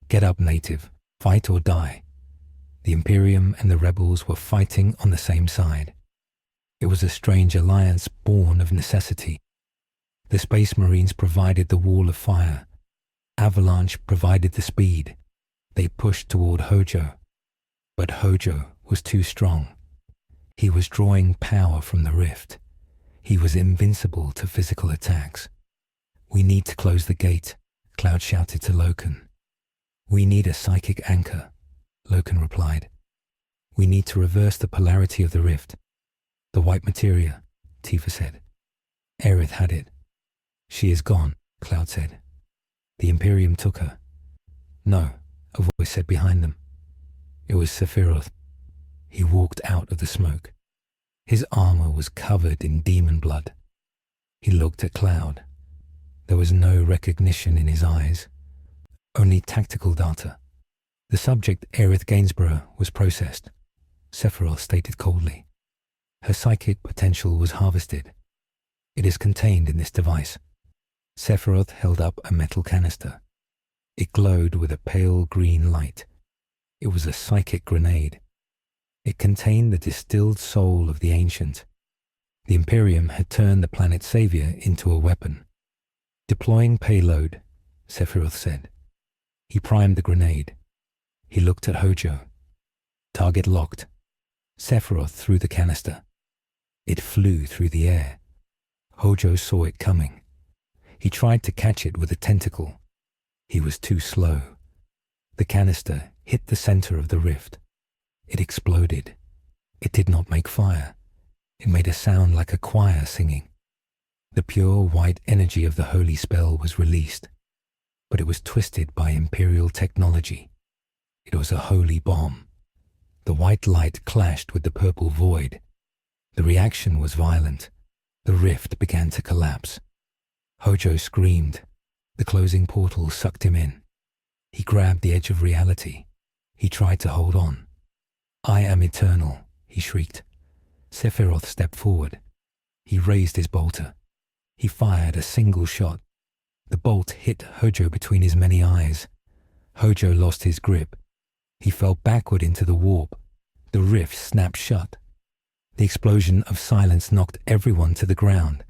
"Get up, native. Fight or die." The Imperium and the rebels were fighting on the same side. It was a strange alliance born of necessity. The Space Marines provided the wall of fire. Avalanche provided the speed. They pushed toward Hojo. But Hojo was too strong. He was drawing power from the rift. He was invincible to physical attacks. "We need to close the gate," Cloud shouted to Loken. "We need a psychic anchor," Loken replied. "We need to reverse the polarity of the rift." "The white materia," Tifa said. "Aerith had it." "She is gone," Cloud said. "The Imperium took her." "No," a voice said behind them. It was Sephiroth. He walked out of the smoke. His armor was covered in demon blood. He looked at Cloud. There was no recognition in his eyes, only tactical data. The subject, Aerith Gainsborough, was processed. Sephiroth stated coldly. Her psychic potential was harvested. It is contained in this device. Sephiroth held up a metal canister. It glowed with a pale green light. It was a psychic grenade. It contained the distilled soul of the ancient. The Imperium had turned the planet's savior into a weapon. "Deploying payload," Sephiroth said. He primed the grenade. He looked at Hojo. Target locked. Sephiroth threw the canister. It flew through the air. Hojo saw it coming. He tried to catch it with a tentacle. He was too slow. The canister hit the center of the rift. It exploded. It did not make fire. It made a sound like a choir singing. The pure white energy of the holy spell was released, but it was twisted by Imperial technology. It was a holy bomb. The white light clashed with the purple void. The reaction was violent. The rift began to collapse. Hojo screamed. The closing portal sucked him in. He grabbed the edge of reality. He tried to hold on. "I am eternal," he shrieked. Sephiroth stepped forward. He raised his bolter. He fired a single shot. The bolt hit Hojo between his many eyes. Hojo lost his grip. He fell backward into the warp. The rift snapped shut. The explosion of silence knocked everyone to the ground.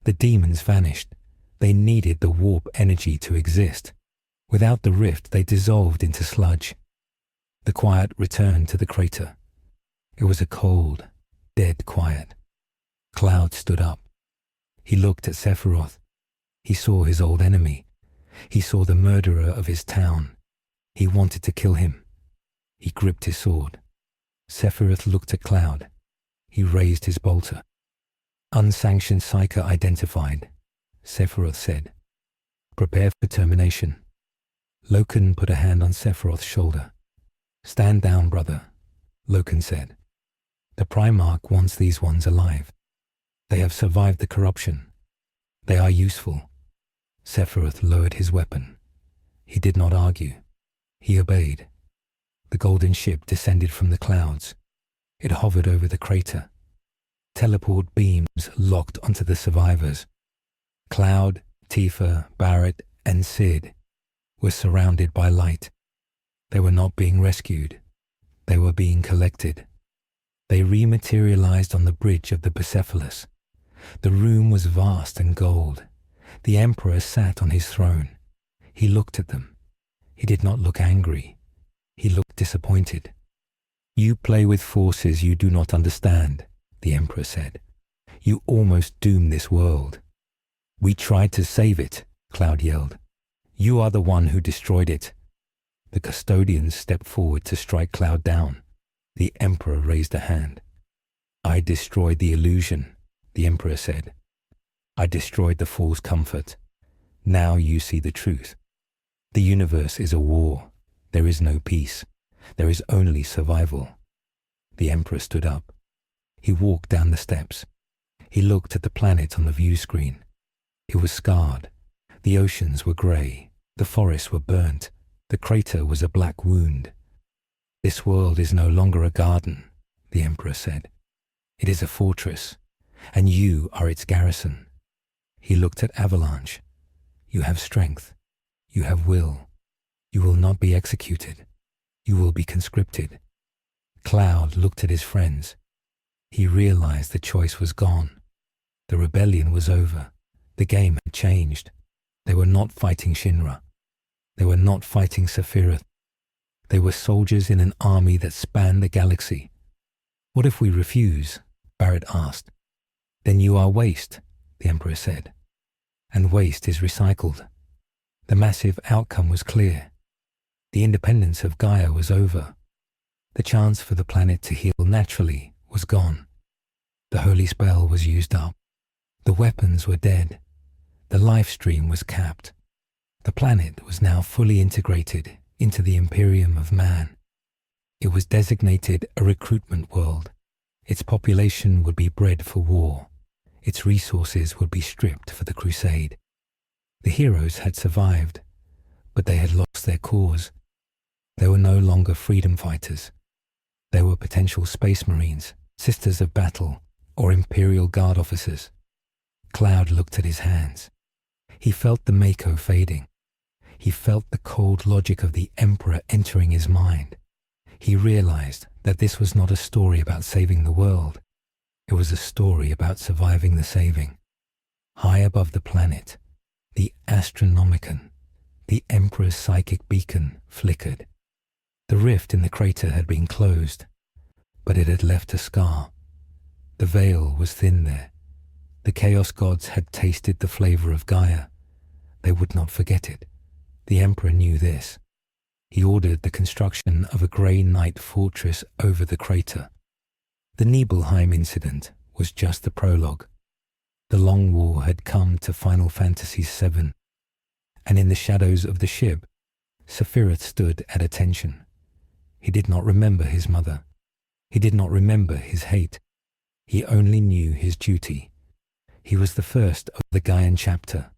The demons vanished. They needed the warp energy to exist. Without the rift, they dissolved into sludge. The quiet returned to the crater. It was a cold, dead quiet. Cloud stood up. He looked at Sephiroth. He saw his old enemy. He saw the murderer of his town. He wanted to kill him. He gripped his sword. Sephiroth looked at Cloud. He raised his bolter. "Unsanctioned psyker identified," Sephiroth said. "Prepare for termination." Loken put a hand on Sephiroth's shoulder. "Stand down, brother," Loken said. "The Primarch wants these ones alive. They have survived the corruption. They are useful." Sephiroth lowered his weapon. He did not argue. He obeyed. The golden ship descended from the clouds. It hovered over the crater. Teleport beams locked onto the survivors. Cloud, Tifa, Barrett, and Sid were surrounded by light. They were not being rescued. They were being collected. They rematerialized on the bridge of the Persepolis. The room was vast and gold. The Emperor sat on his throne. He looked at them. He did not look angry. He looked disappointed. "You play with forces you do not understand," the Emperor said. "You almost doomed this world." "We tried to save it," Cloud yelled. "You are the one who destroyed it." The custodians stepped forward to strike Cloud down. The Emperor raised a hand. "I destroyed the illusion," the Emperor said. "I destroyed the false comfort. Now you see the truth. The universe is a war. There is no peace. There is only survival." The Emperor stood up. He walked down the steps. He looked at the planet on the view screen. It was scarred. The oceans were grey. The forests were burnt. The crater was a black wound. "This world is no longer a garden," the Emperor said. "It is a fortress, and you are its garrison." He looked at Avalanche. "You have strength. You have will. You will not be executed. You will be conscripted." Cloud looked at his friends. He realized the choice was gone. The rebellion was over. The game had changed. They were not fighting Shinra. They were not fighting Sephiroth. They were soldiers in an army that spanned the galaxy. "What if we refuse?" Barrett asked. "Then you are waste," the Emperor said. "And waste is recycled." The massive outcome was clear. The independence of Gaia was over. The chance for the planet to heal naturally was gone. The holy spell was used up. The weapons were dead. The Lifestream was capped. The planet was now fully integrated into the Imperium of Man. It was designated a recruitment world. Its population would be bred for war. Its resources would be stripped for the crusade. The heroes had survived, but they had lost their cause. They were no longer freedom fighters. They were potential space marines, sisters of battle, or Imperial Guard officers. Cloud looked at his hands. He felt the Mako fading. He felt the cold logic of the Emperor entering his mind. He realized that this was not a story about saving the world. It was a story about surviving the saving. High above the planet, the Astronomicon, the Emperor's psychic beacon, flickered. The rift in the crater had been closed, but it had left a scar. The veil was thin there. The Chaos Gods had tasted the flavor of Gaia. They would not forget it. The Emperor knew this. He ordered the construction of a grey night fortress over the crater. The Nibelheim incident was just the prologue. The long war had come to Final Fantasy VII, and in the shadows of the ship, Sephiroth stood at attention. He did not remember his mother. He did not remember his hate. He only knew his duty. He was the first of the Gaian chapter.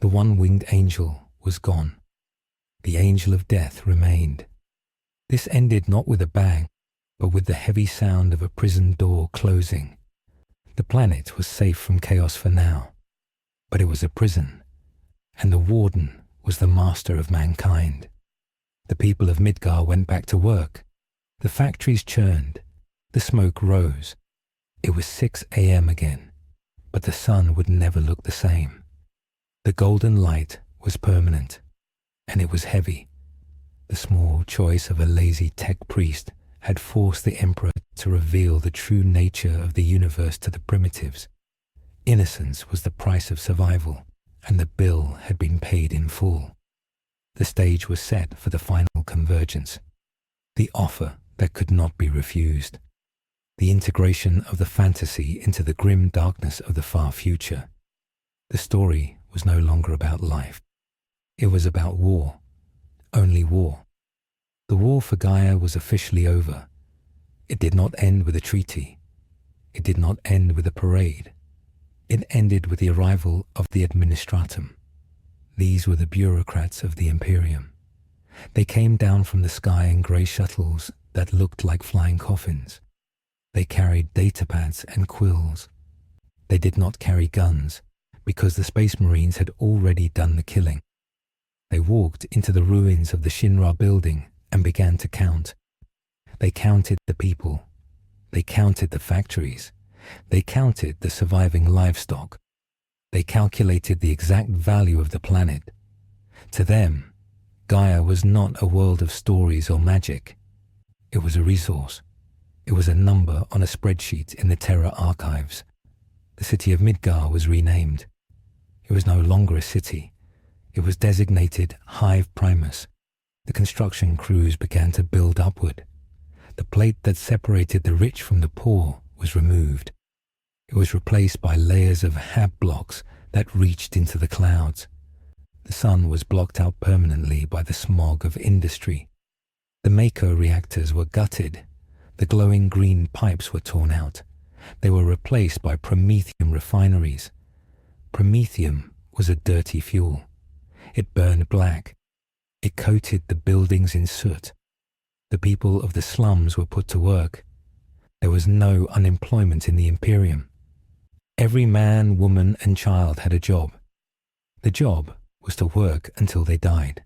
The one-winged angel was gone. The angel of death remained. This ended not with a bang, but with the heavy sound of a prison door closing. The planet was safe from chaos for now, but it was a prison, and the warden was the master of mankind. The people of Midgar went back to work. The factories churned. The smoke rose. It was 6 a.m. again, but the sun would never look the same. The golden light was permanent, and it was heavy. The small choice of a lazy tech priest had forced the Emperor to reveal the true nature of the universe to the primitives. Innocence was the price of survival, and the bill had been paid in full. The stage was set for the final convergence, the offer that could not be refused, the integration of the fantasy into the grim darkness of the far future. The story was no longer about life. It was about war, only war. The war for Gaia was officially over. It did not end with a treaty. It did not end with a parade. It ended with the arrival of the Administratum. These were the bureaucrats of the Imperium. They came down from the sky in grey shuttles that looked like flying coffins. They carried datapads and quills. They did not carry guns, because the Space Marines had already done the killing. They walked into the ruins of the Shinra building and began to count. They counted the people. They counted the factories. They counted the surviving livestock. They calculated the exact value of the planet. To them, Gaia was not a world of stories or magic. It was a resource. It was a number on a spreadsheet in the Terra archives. The city of Midgar was renamed. It was no longer a city. It was designated Hive Primus. The construction crews began to build upward. The plate that separated the rich from the poor was removed. It was replaced by layers of hab blocks that reached into the clouds. The sun was blocked out permanently by the smog of industry. The Mako reactors were gutted. The glowing green pipes were torn out. They were replaced by promethium refineries. Promethium was a dirty fuel. It burned black. It coated the buildings in soot. The people of the slums were put to work. There was no unemployment in the Imperium. Every man, woman, and child had a job. The job was to work until they died.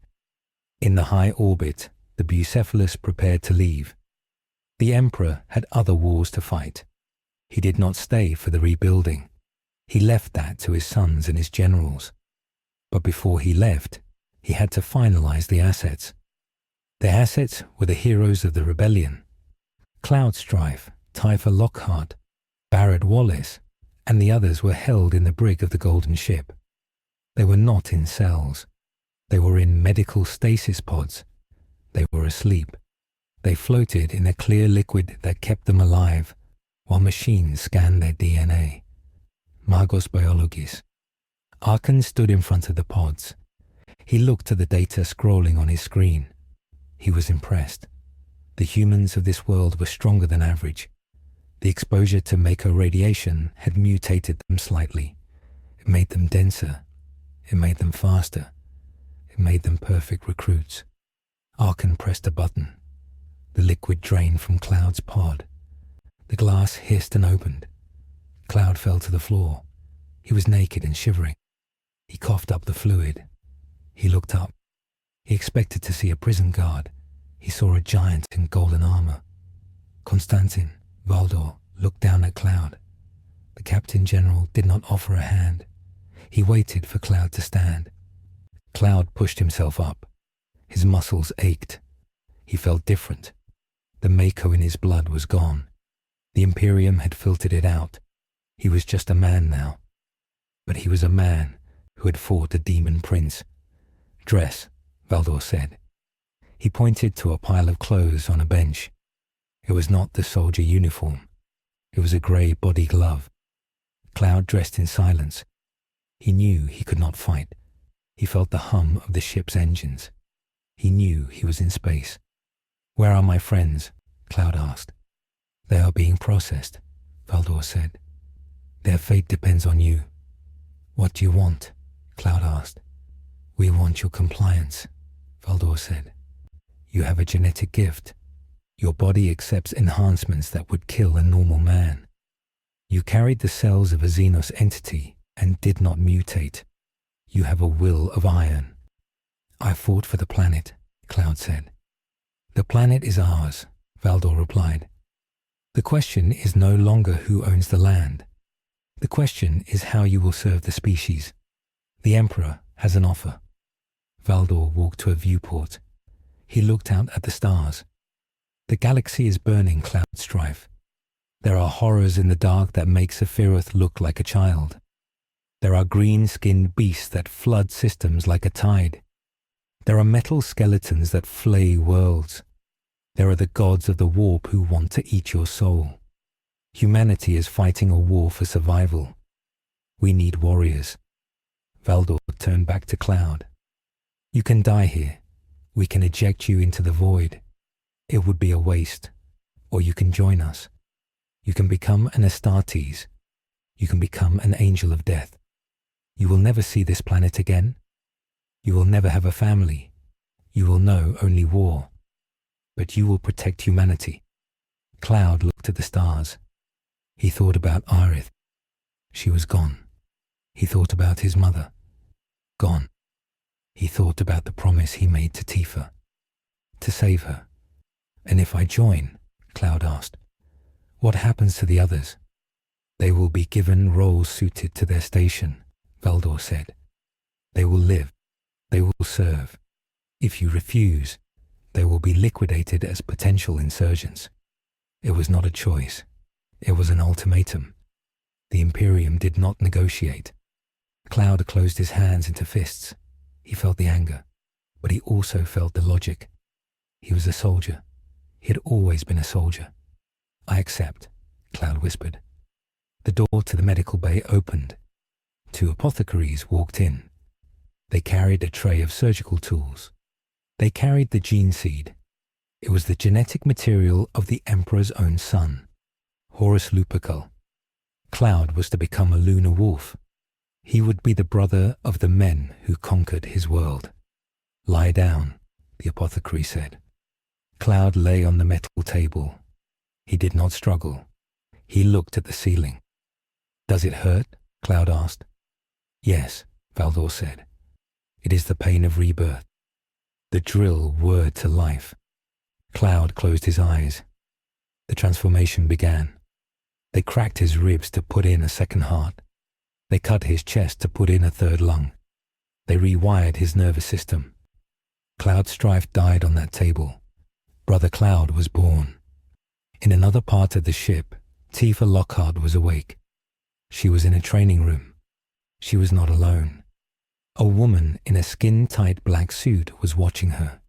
In the high orbit, the Bucephalus prepared to leave. The Emperor had other wars to fight. He did not stay for the rebuilding. He left that to his sons and his generals. But before he left, he had to finalize the assets. The assets were the heroes of the rebellion. Cloud Strife, Typha Lockhart, Barrett Wallace, and the others were held in the brig of the Golden Ship. They were not in cells. They were in medical stasis pods. They were asleep. They floated in a clear liquid that kept them alive, while machines scanned their DNA. Magos Biologis. Arkan stood in front of the pods. He looked at the data scrolling on his screen. He was impressed. The humans of this world were stronger than average. The exposure to Mako radiation had mutated them slightly. It made them denser. It made them faster. It made them perfect recruits. Arkan pressed a button. The liquid drained from Cloud's pod. The glass hissed and opened. Cloud fell to the floor. He was naked and shivering. He coughed up the fluid. He looked up. He expected to see a prison guard. He saw a giant in golden armor. Constantin, Valdor, looked down at Cloud. The Captain General did not offer a hand. He waited for Cloud to stand. Cloud pushed himself up. His muscles ached. He felt different. The Mako in his blood was gone. The Imperium had filtered it out. He was just a man now. But he was a man who had fought a demon prince. Dress, Valdor said. He pointed to a pile of clothes on a bench. It was not the soldier uniform. It was a grey body glove. Cloud dressed in silence. He knew he could not fight. He felt the hum of the ship's engines. He knew he was in space. "Where are my friends?" Cloud asked. "They are being processed," Valdor said. "Their fate depends on you." "What do you want?" Cloud asked. "We want your compliance," Valdor said. "You have a genetic gift. Your body accepts enhancements that would kill a normal man. You carried the cells of a Xenos entity and did not mutate. You have a will of iron." "I fought for the planet," Cloud said. "The planet is ours," Valdor replied. "The question is no longer who owns the land. The question is how you will serve the species. The Emperor has an offer." Valdor walked to a viewport. He looked out at the stars. The galaxy is burning Cloud Strife. There are horrors in the dark that make Sephiroth look like a child. There are green-skinned beasts that flood systems like a tide. There are metal skeletons that flay worlds. There are the gods of the warp who want to eat your soul. Humanity is fighting a war for survival. We need warriors. Valdor turned back to Cloud. "You can die here. We can eject you into the void. It would be a waste. Or you can join us. You can become an Astartes. You can become an angel of death. You will never see this planet again. You will never have a family. You will know only war. But you will protect humanity." Cloud looked at the stars. He thought about Aerith. She was gone. He thought about his mother. Gone. He thought about the promise he made to Tifa. To save her. "And if I join," Cloud asked, "what happens to the others?" "They will be given roles suited to their station," Valdor said. "They will live. They will serve. If you refuse, they will be liquidated as potential insurgents." It was not a choice. It was an ultimatum. The Imperium did not negotiate. Cloud closed his hands into fists. He felt the anger, but he also felt the logic. He was a soldier. He had always been a soldier. "I accept," Cloud whispered. The door to the medical bay opened. 2 apothecaries walked in. They carried a tray of surgical tools. They carried the gene seed. It was the genetic material of the Emperor's own son, Horus Lupercal. Cloud was to become a lunar wolf. He would be the brother of the men who conquered his world. "Lie down," the apothecary said. Cloud lay on the metal table. He did not struggle. He looked at the ceiling. "Does it hurt?" Cloud asked. "Yes," Valdor said. "It is the pain of rebirth." The drill whirred to life. Cloud closed his eyes. The transformation began. They cracked his ribs to put in a second heart. They cut his chest to put in a third lung. They rewired his nervous system. Cloud Strife died on that table. Brother Cloud was born. In another part of the ship, Tifa Lockhart was awake. She was in a training room. She was not alone. A woman in a skin-tight black suit was watching her.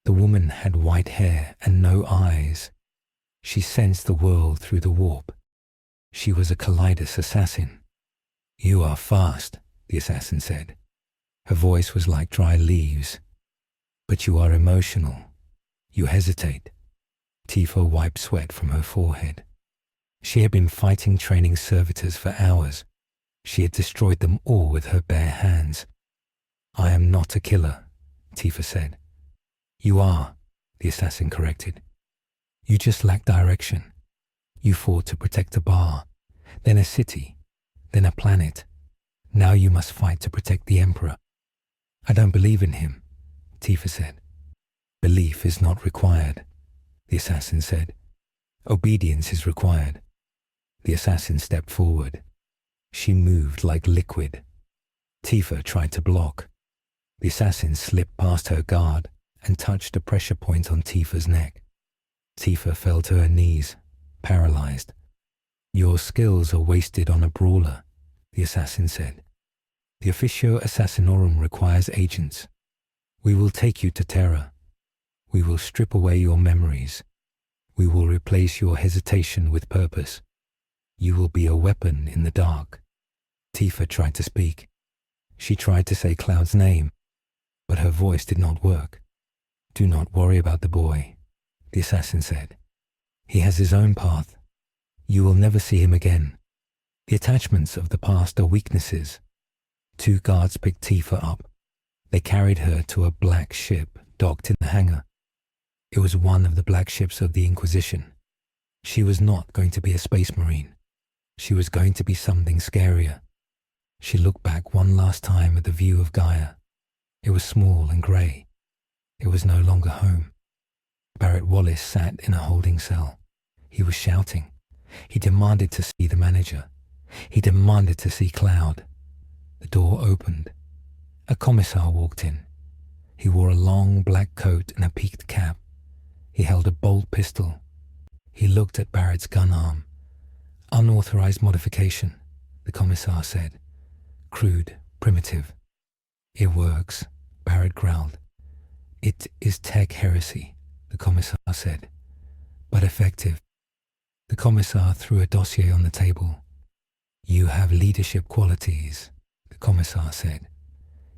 The woman had white hair and no eyes. She sensed the world through the warp. She was a Kalidas assassin. "You are fast," the assassin said. Her voice was like dry leaves. "But you are emotional. You hesitate." Tifa wiped sweat from her forehead. She had been fighting training servitors for hours. She had destroyed them all with her bare hands. "I am not a killer," Tifa said. "You are," the assassin corrected. "You just lack direction. You fought to protect a bar, then a city, then a planet. Now you must fight to protect the Emperor." "I don't believe in him," Tifa said. "Belief is not required," the assassin said. "Obedience is required." The assassin stepped forward. She moved like liquid. Tifa tried to block. The assassin slipped past her guard and touched a pressure point on Tifa's neck. Tifa fell to her knees, paralyzed. "Your skills are wasted on a brawler," the assassin said. "The Officio Assassinorum requires agents. We will take you to Terra. We will strip away your memories. We will replace your hesitation with purpose. You will be a weapon in the dark." Tifa tried to speak. She tried to say Cloud's name, but her voice did not work. "Do not worry about the boy," the assassin said. "He has his own path. You will never see him again. The attachments of the past are weaknesses." 2 guards picked Tifa up. They carried her to a black ship docked in the hangar. It was one of the black ships of the Inquisition. She was not going to be a space marine. She was going to be something scarier. She looked back one last time at the view of Gaia. It was small and grey. It was no longer home. Barrett Wallace sat in a holding cell. He was shouting. He demanded to see the manager. He demanded to see Cloud. The door opened. A commissar walked in. He wore a long black coat and a peaked cap. He held a bolt pistol. He looked at Barrett's gun arm. "Unauthorized modification," the commissar said. "Crude, primitive." "It works," Barrett growled. "It is tech heresy," the commissar said. "But effective." The commissar threw a dossier on the table. "You have leadership qualities," the commissar said.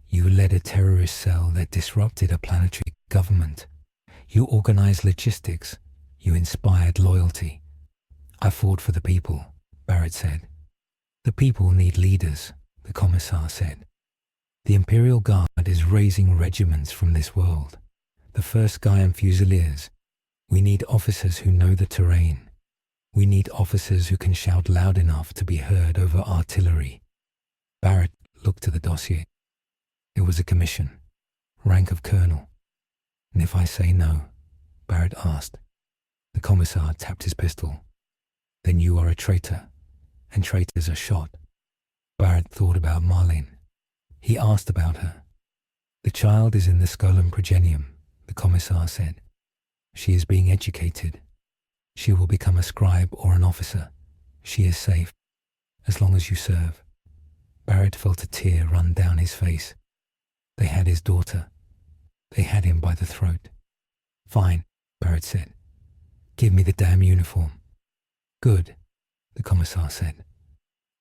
"You led a terrorist cell that disrupted a planetary government. You organized logistics. You inspired loyalty." "I fought for the people," Barrett said. "The people need leaders," the commissar said. "The Imperial Guard is raising regiments from this world. The 1st Gaian Fusiliers. We need officers who know the terrain. We need officers who can shout loud enough to be heard over artillery." Barrett looked at the dossier. It was a commission, rank of colonel. "And if I say no?" Barrett asked. The commissar tapped his pistol. "Then you are a traitor, and traitors are shot." Barrett thought about Marlene. He asked about her. "The child is in the Scolum Progenium," the commissar said. "She is being educated. She will become a scribe or an officer. She is safe, as long as you serve." Barrett felt a tear run down his face. They had his daughter. They had him by the throat. "Fine," Barrett said. "Give me the damn uniform." "Good," the commissar said.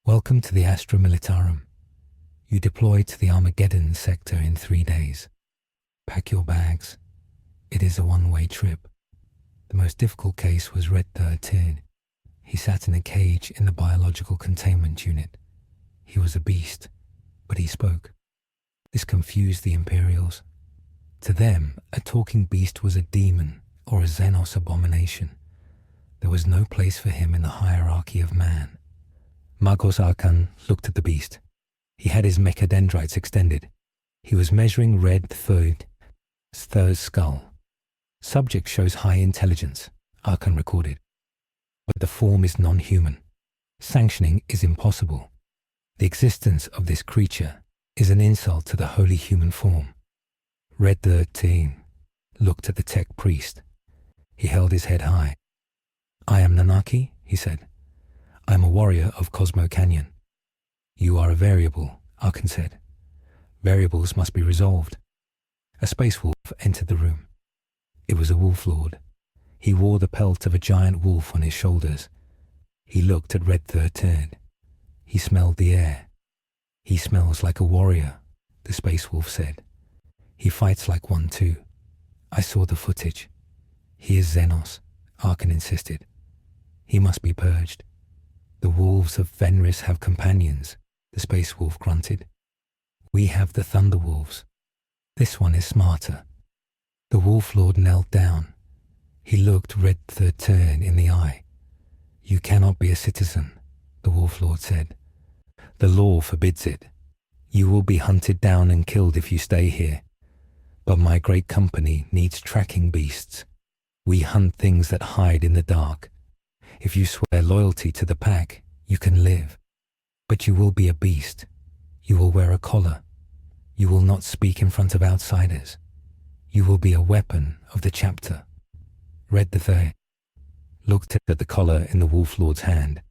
"Welcome to the Astra Militarum. You deploy to the Armageddon sector in 3 days. Pack your bags. It is a one-way trip." The most difficult case was Red 13. He sat in a cage in the biological containment unit. He was a beast, but he spoke. This confused the Imperials. To them, a talking beast was a demon or a Xenos abomination. There was no place for him in the hierarchy of man. Magos Arkan looked at the beast. He had his mechadendrites extended. He was measuring Red Third's skull. "Subject shows high intelligence," Arkan recorded. "But the form is non-human. Sanctioning is impossible. The existence of this creature is an insult to the holy human form." Red 13 looked at the tech priest. He held his head high. "I am Nanaki," he said. "I am a warrior of Cosmo Canyon." "You are a variable," Arkan said. "Variables must be resolved." A space wolf entered the room. It was a wolf lord. He wore the pelt of a giant wolf on his shoulders. He looked at Red 13. He smelled the air. "He smells like a warrior," the space wolf said. "He fights like one too. I saw the footage." "He is Xenos," Arkan insisted. "He must be purged." "The wolves of Fenris have companions," the space wolf grunted. "We have the thunder wolves. This one is smarter." The wolf lord knelt down. He looked Red 13 in the eye. "You cannot be a citizen," the wolf lord said. "The law forbids it. You will be hunted down and killed if you stay here. But my great company needs tracking beasts. We hunt things that hide in the dark. If you swear loyalty to the pack, you can live. But you will be a beast. You will wear a collar. You will not speak in front of outsiders. You will be a weapon of the chapter. Read the third. Looked at the collar in the Wolf Lord's hand.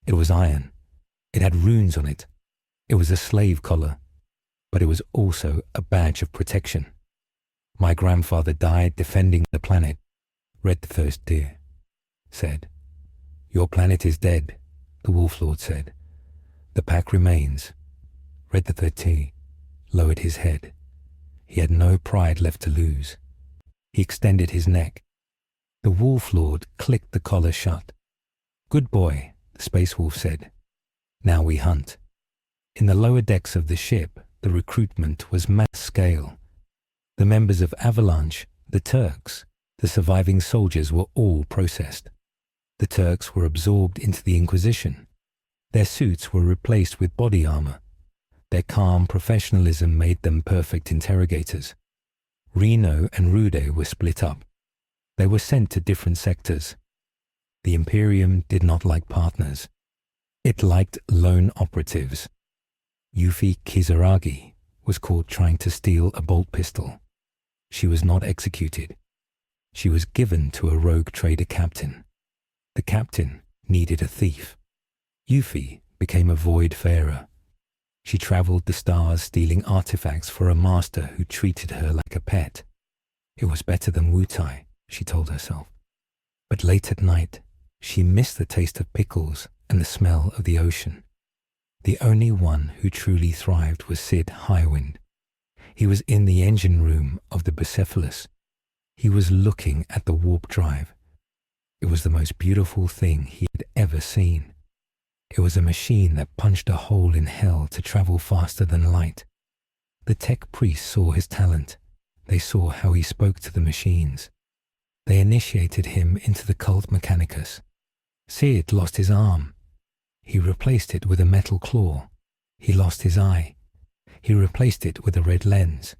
It was iron. It had runes on it. It was a slave collar, but it was also a badge of protection. My grandfather died defending the planet. Read the first deer. Said, Your planet is dead, the Wolf Lord said. The pack remains. Read the third T. Lowered his head. He had no pride left to lose. He extended his neck. The Wolf Lord clicked the collar shut. Good boy, the Space Wolf said. Now we hunt. In the lower decks of the ship, the recruitment was mass scale. The members of Avalanche, the Turks, the surviving soldiers were all processed. The Turks were absorbed into the Inquisition. Their suits were replaced with body armor. Their calm professionalism made them perfect interrogators. Reno and Rude were split up. They were sent to different sectors. The Imperium did not like partners. It liked lone operatives. Yuffie Kizaragi was caught trying to steal a bolt pistol. She was not executed. She was given to a rogue trader captain. The captain needed a thief. Yuffie became a void farer. She traveled the stars stealing artifacts for a master who treated her like a pet. It was better than Wutai, she told herself. But late at night, she missed the taste of pickles and the smell of the ocean. The only one who truly thrived was Sid Highwind. He was in the engine room of the Bucephalus. He was looking at the warp drive. It was the most beautiful thing he had ever seen. It was a machine that punched a hole in hell to travel faster than light. The tech priests saw his talent. They saw how he spoke to the machines. They initiated him into the cult Mechanicus. Sid lost his arm. He replaced it with a metal claw. He lost his eye. He replaced it with a red lens.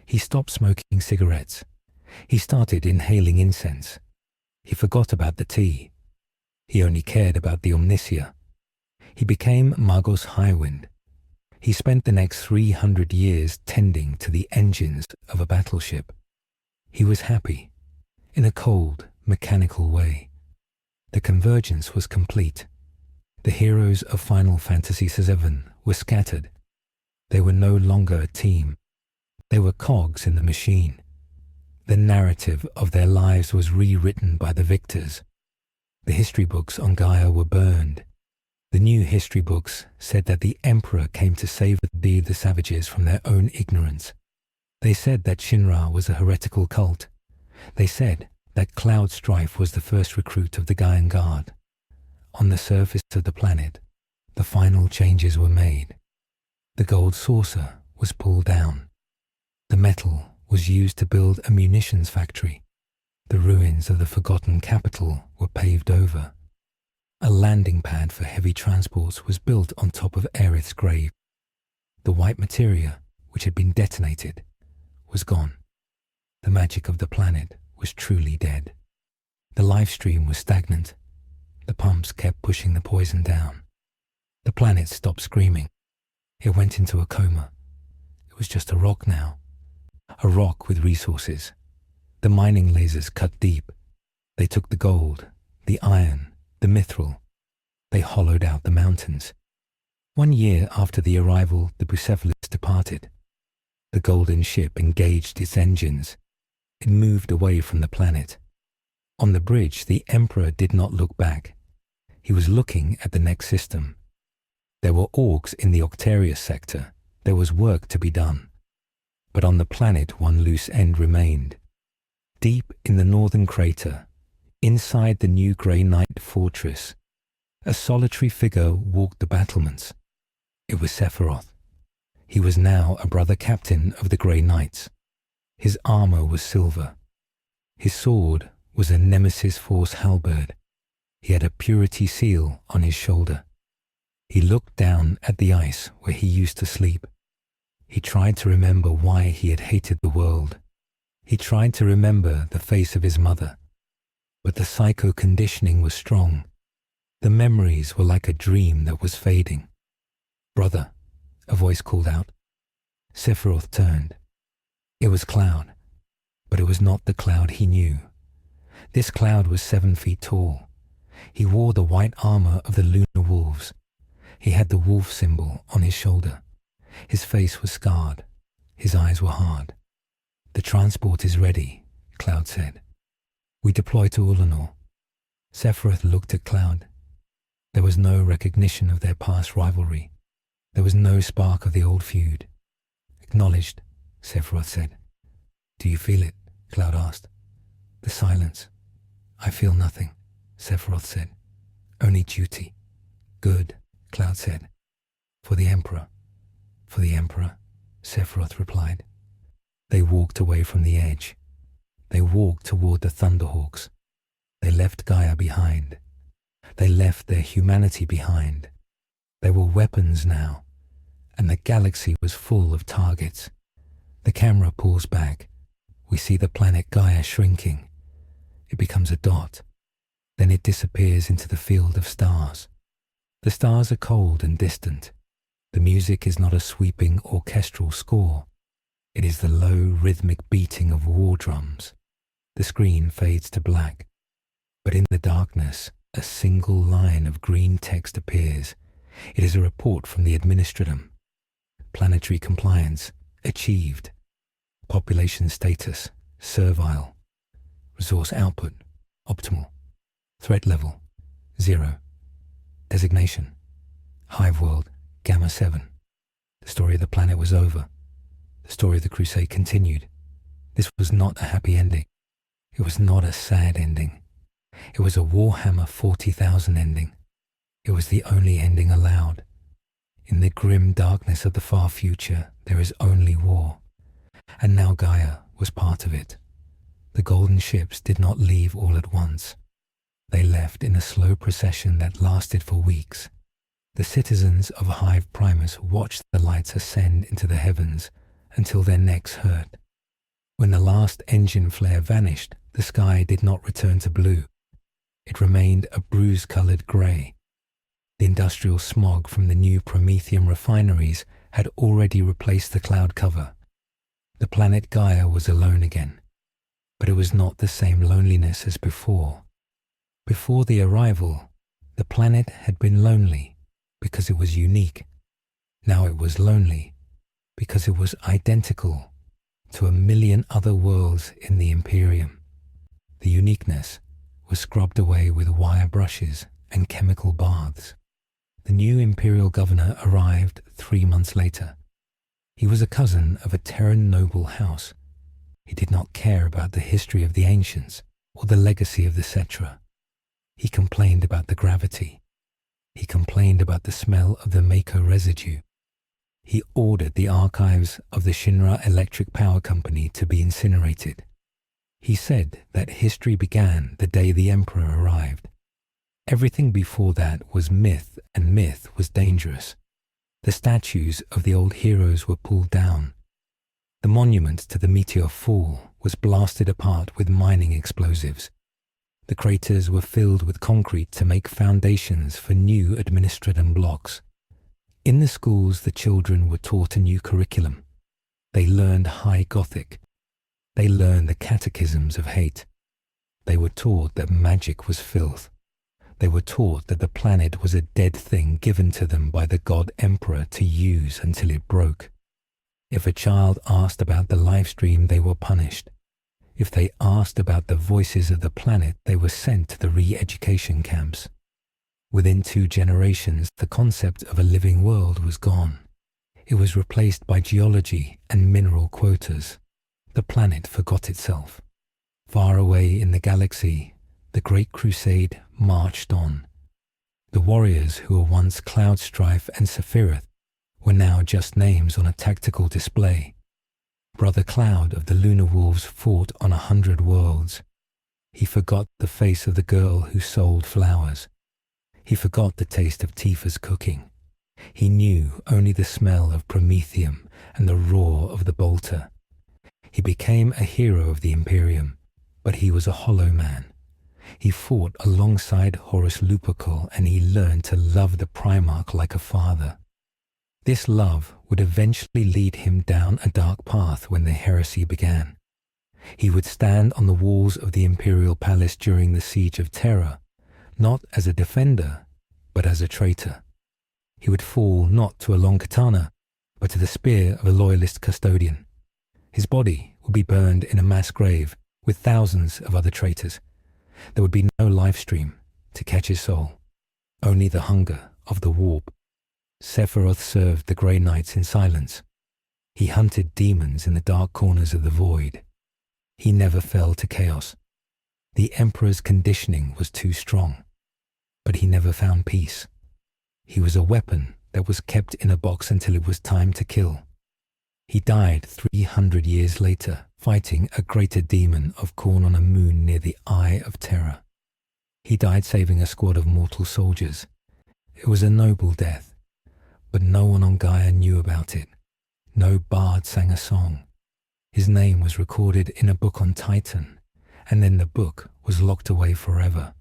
He stopped smoking cigarettes. He started inhaling incense. He forgot about the tea. He only cared about the Omnisia. He became Magos Highwind. He spent the next 300 years tending to the engines of a battleship. He was happy, in a cold, mechanical way. The convergence was complete. The heroes of Final Fantasy VII were scattered. They were no longer a team. They were cogs in the machine. The narrative of their lives was rewritten by the victors. The history books on Gaia were burned. The new history books said that the Emperor came to save the savages from their own ignorance. They said that Shinra was a heretical cult. They said that Cloud Strife was the first recruit of the Gaian Guard. On the surface of the planet, the final changes were made. The gold saucer was pulled down. The metal was used to build a munitions factory. The ruins of the forgotten capital were paved over. A landing pad for heavy transports was built on top of Aerith's grave. The white materia, which had been detonated, was gone. The magic of the planet was truly dead. The Lifestream was stagnant. The pumps kept pushing the poison down. The planet stopped screaming. It went into a coma. It was just a rock now. A rock with resources. The mining lasers cut deep. They took the gold, the iron, the mithril. They hollowed out the mountains. 1 year after the arrival, the Bucephalus departed. The golden ship engaged its engines. It moved away from the planet. On the bridge, the Emperor did not look back. He was looking at the next system. There were orcs in the Octarius sector. There was work to be done. But on the planet, one loose end remained. Deep in the northern crater, inside the new Grey Knight fortress, a solitary figure walked the battlements. It was Sephiroth. He was now a brother captain of the Grey Knights. His armor was silver. His sword was a Nemesis Force halberd. He had a purity seal on his shoulder. He looked down at the ice where he used to sleep. He tried to remember why he had hated the world. He tried to remember the face of his mother. But the psycho-conditioning was strong. The memories were like a dream that was fading. "Brother," a voice called out. Sephiroth turned. It was Cloud. But it was not the Cloud he knew. This Cloud was 7 feet tall. He wore the white armor of the lunar wolves. He had the wolf symbol on his shoulder. His face was scarred. His eyes were hard. "The transport is ready," Cloud said. "We deploy to Ulanor." Sephiroth looked at Cloud. There was no recognition of their past rivalry. There was no spark of the old feud. "Acknowledged," Sephiroth said. "Do you feel it?" Cloud asked. The silence. "I feel nothing," Sephiroth said. "Only duty." "Good," Cloud said. "For the Emperor." "For the Emperor," Sephiroth replied. They walked away from the edge. They walked toward the Thunderhawks. They left Gaia behind. They left their humanity behind. They were weapons now, and the galaxy was full of targets. The camera pulls back. We see the planet Gaia shrinking. It becomes a dot. Then it disappears into the field of stars. The stars are cold and distant. The music is not a sweeping orchestral score. It is the low rhythmic beating of war drums. The screen fades to black. But in the darkness, a single line of green text appears. It is a report from the Administratum. Planetary compliance achieved. Population status servile. Resource output optimal. Threat level 0. Designation Hive World Gamma 7. The story of the planet was over. The story of the Crusade continued. This was not a happy ending. It was not a sad ending. It was a Warhammer 40,000 ending. It was the only ending allowed. In the grim darkness of the far future, there is only war. And now Gaia was part of it. The golden ships did not leave all at once. They left in a slow procession that lasted for weeks. The citizens of Hive Primus watched the lights ascend into the heavens until their necks hurt. When the last engine flare vanished, the sky did not return to blue. It remained a bruise-colored grey. The industrial smog from the new Prometheum refineries had already replaced the cloud cover. The planet Gaia was alone again. But it was not the same loneliness as before. Before the arrival, the planet had been lonely because it was unique. Now it was lonely because it was identical to a million other worlds in the Imperium. The uniqueness was scrubbed away with wire brushes and chemical baths. The new Imperial governor arrived 3 months later. He was a cousin of a Terran noble house. He did not care about the history of the ancients or the legacy of the Cetra. He complained about the gravity. He complained about the smell of the Mako residue. He ordered the archives of the Shinra Electric Power Company to be incinerated. He said that history began the day the Emperor arrived. Everything before that was myth, and myth was dangerous. The statues of the old heroes were pulled down. The monument to the meteor fall was blasted apart with mining explosives. The craters were filled with concrete to make foundations for new Administratum blocks. In the schools, the children were taught a new curriculum. They learned High Gothic. They learned the catechisms of hate. They were taught that magic was filth. They were taught that the planet was a dead thing given to them by the god Emperor to use until it broke. If a child asked about the Lifestream, they were punished. If they asked about the voices of the planet, they were sent to the re-education camps. Within 2 generations, the concept of a living world was gone. It was replaced by geology and mineral quotas. The planet forgot itself. Far away in the galaxy, the Great Crusade marched on. The warriors who were once Cloud Strife and Sephiroth were now just names on a tactical display. Brother Cloud of the Lunar Wolves fought on 100 worlds. He forgot the face of the girl who sold flowers. He forgot the taste of Tifa's cooking. He knew only the smell of Prometheum and the roar of the bolter. He became a hero of the Imperium, but he was a hollow man. He fought alongside Horus Lupercal, and he learned to love the Primarch like a father. This love would eventually lead him down a dark path when the heresy began. He would stand on the walls of the imperial palace during the siege of Terra, not as a defender, but as a traitor. He would fall not to a long katana, but to the spear of a loyalist custodian. His body would be burned in a mass grave with thousands of other traitors. There would be no Lifestream to catch his soul, only the hunger of the warp. Sephiroth served the Grey Knights in silence. He hunted demons in the dark corners of the void. He never fell to chaos. The Emperor's conditioning was too strong, but he never found peace. He was a weapon that was kept in a box until it was time to kill. He died 300 years later, fighting a greater demon of corn on a moon near the Eye of Terror. He died saving a squad of mortal soldiers. It was a noble death, but no one on Gaia knew about it. No bard sang a song. His name was recorded in a book on Titan, and then the book was locked away forever.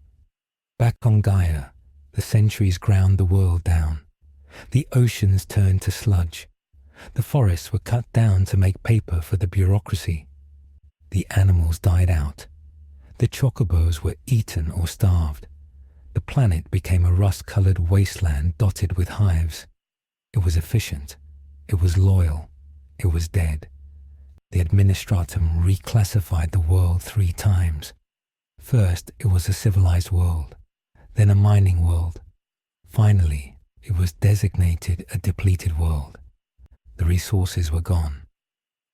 Back on Gaia, the centuries ground the world down. The oceans turned to sludge. The forests were cut down to make paper for the bureaucracy. The animals died out. The chocobos were eaten or starved. The planet became a rust-colored wasteland dotted with hives. It was efficient. It was loyal. It was dead. The Administratum reclassified the world 3 times. First, it was a civilized world, then a mining world. Finally, it was designated a depleted world. The resources were gone.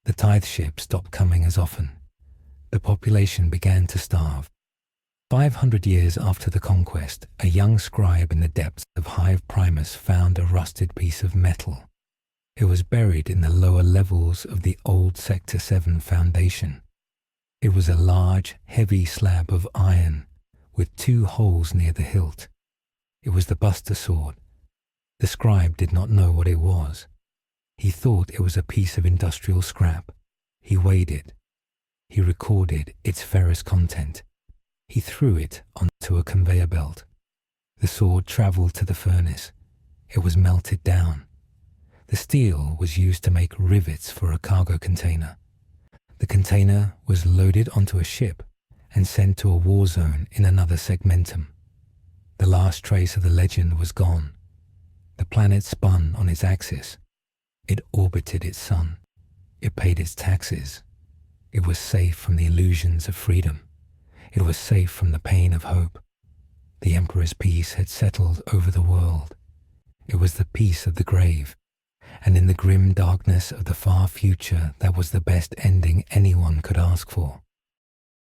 The tithe ship stopped coming as often. The population began to starve. 500 years after the conquest, a young scribe in the depths of Hive Primus found a rusted piece of metal. It was buried in the lower levels of the old Sector 7 foundation. It was a large, heavy slab of iron with 2 holes near the hilt. It was the Buster Sword. The scribe did not know what it was. He thought it was a piece of industrial scrap. He weighed it. He recorded its ferrous content. He threw it onto a conveyor belt. The sword traveled to the furnace. It was melted down. The steel was used to make rivets for a cargo container. The container was loaded onto a ship and sent to a war zone in another segmentum. The last trace of the legend was gone. The planet spun on its axis. It orbited its sun. It paid its taxes. It was safe from the illusions of freedom. It was safe from the pain of hope. The Emperor's peace had settled over the world. It was the peace of the grave. And in the grim darkness of the far future, that was the best ending anyone could ask for.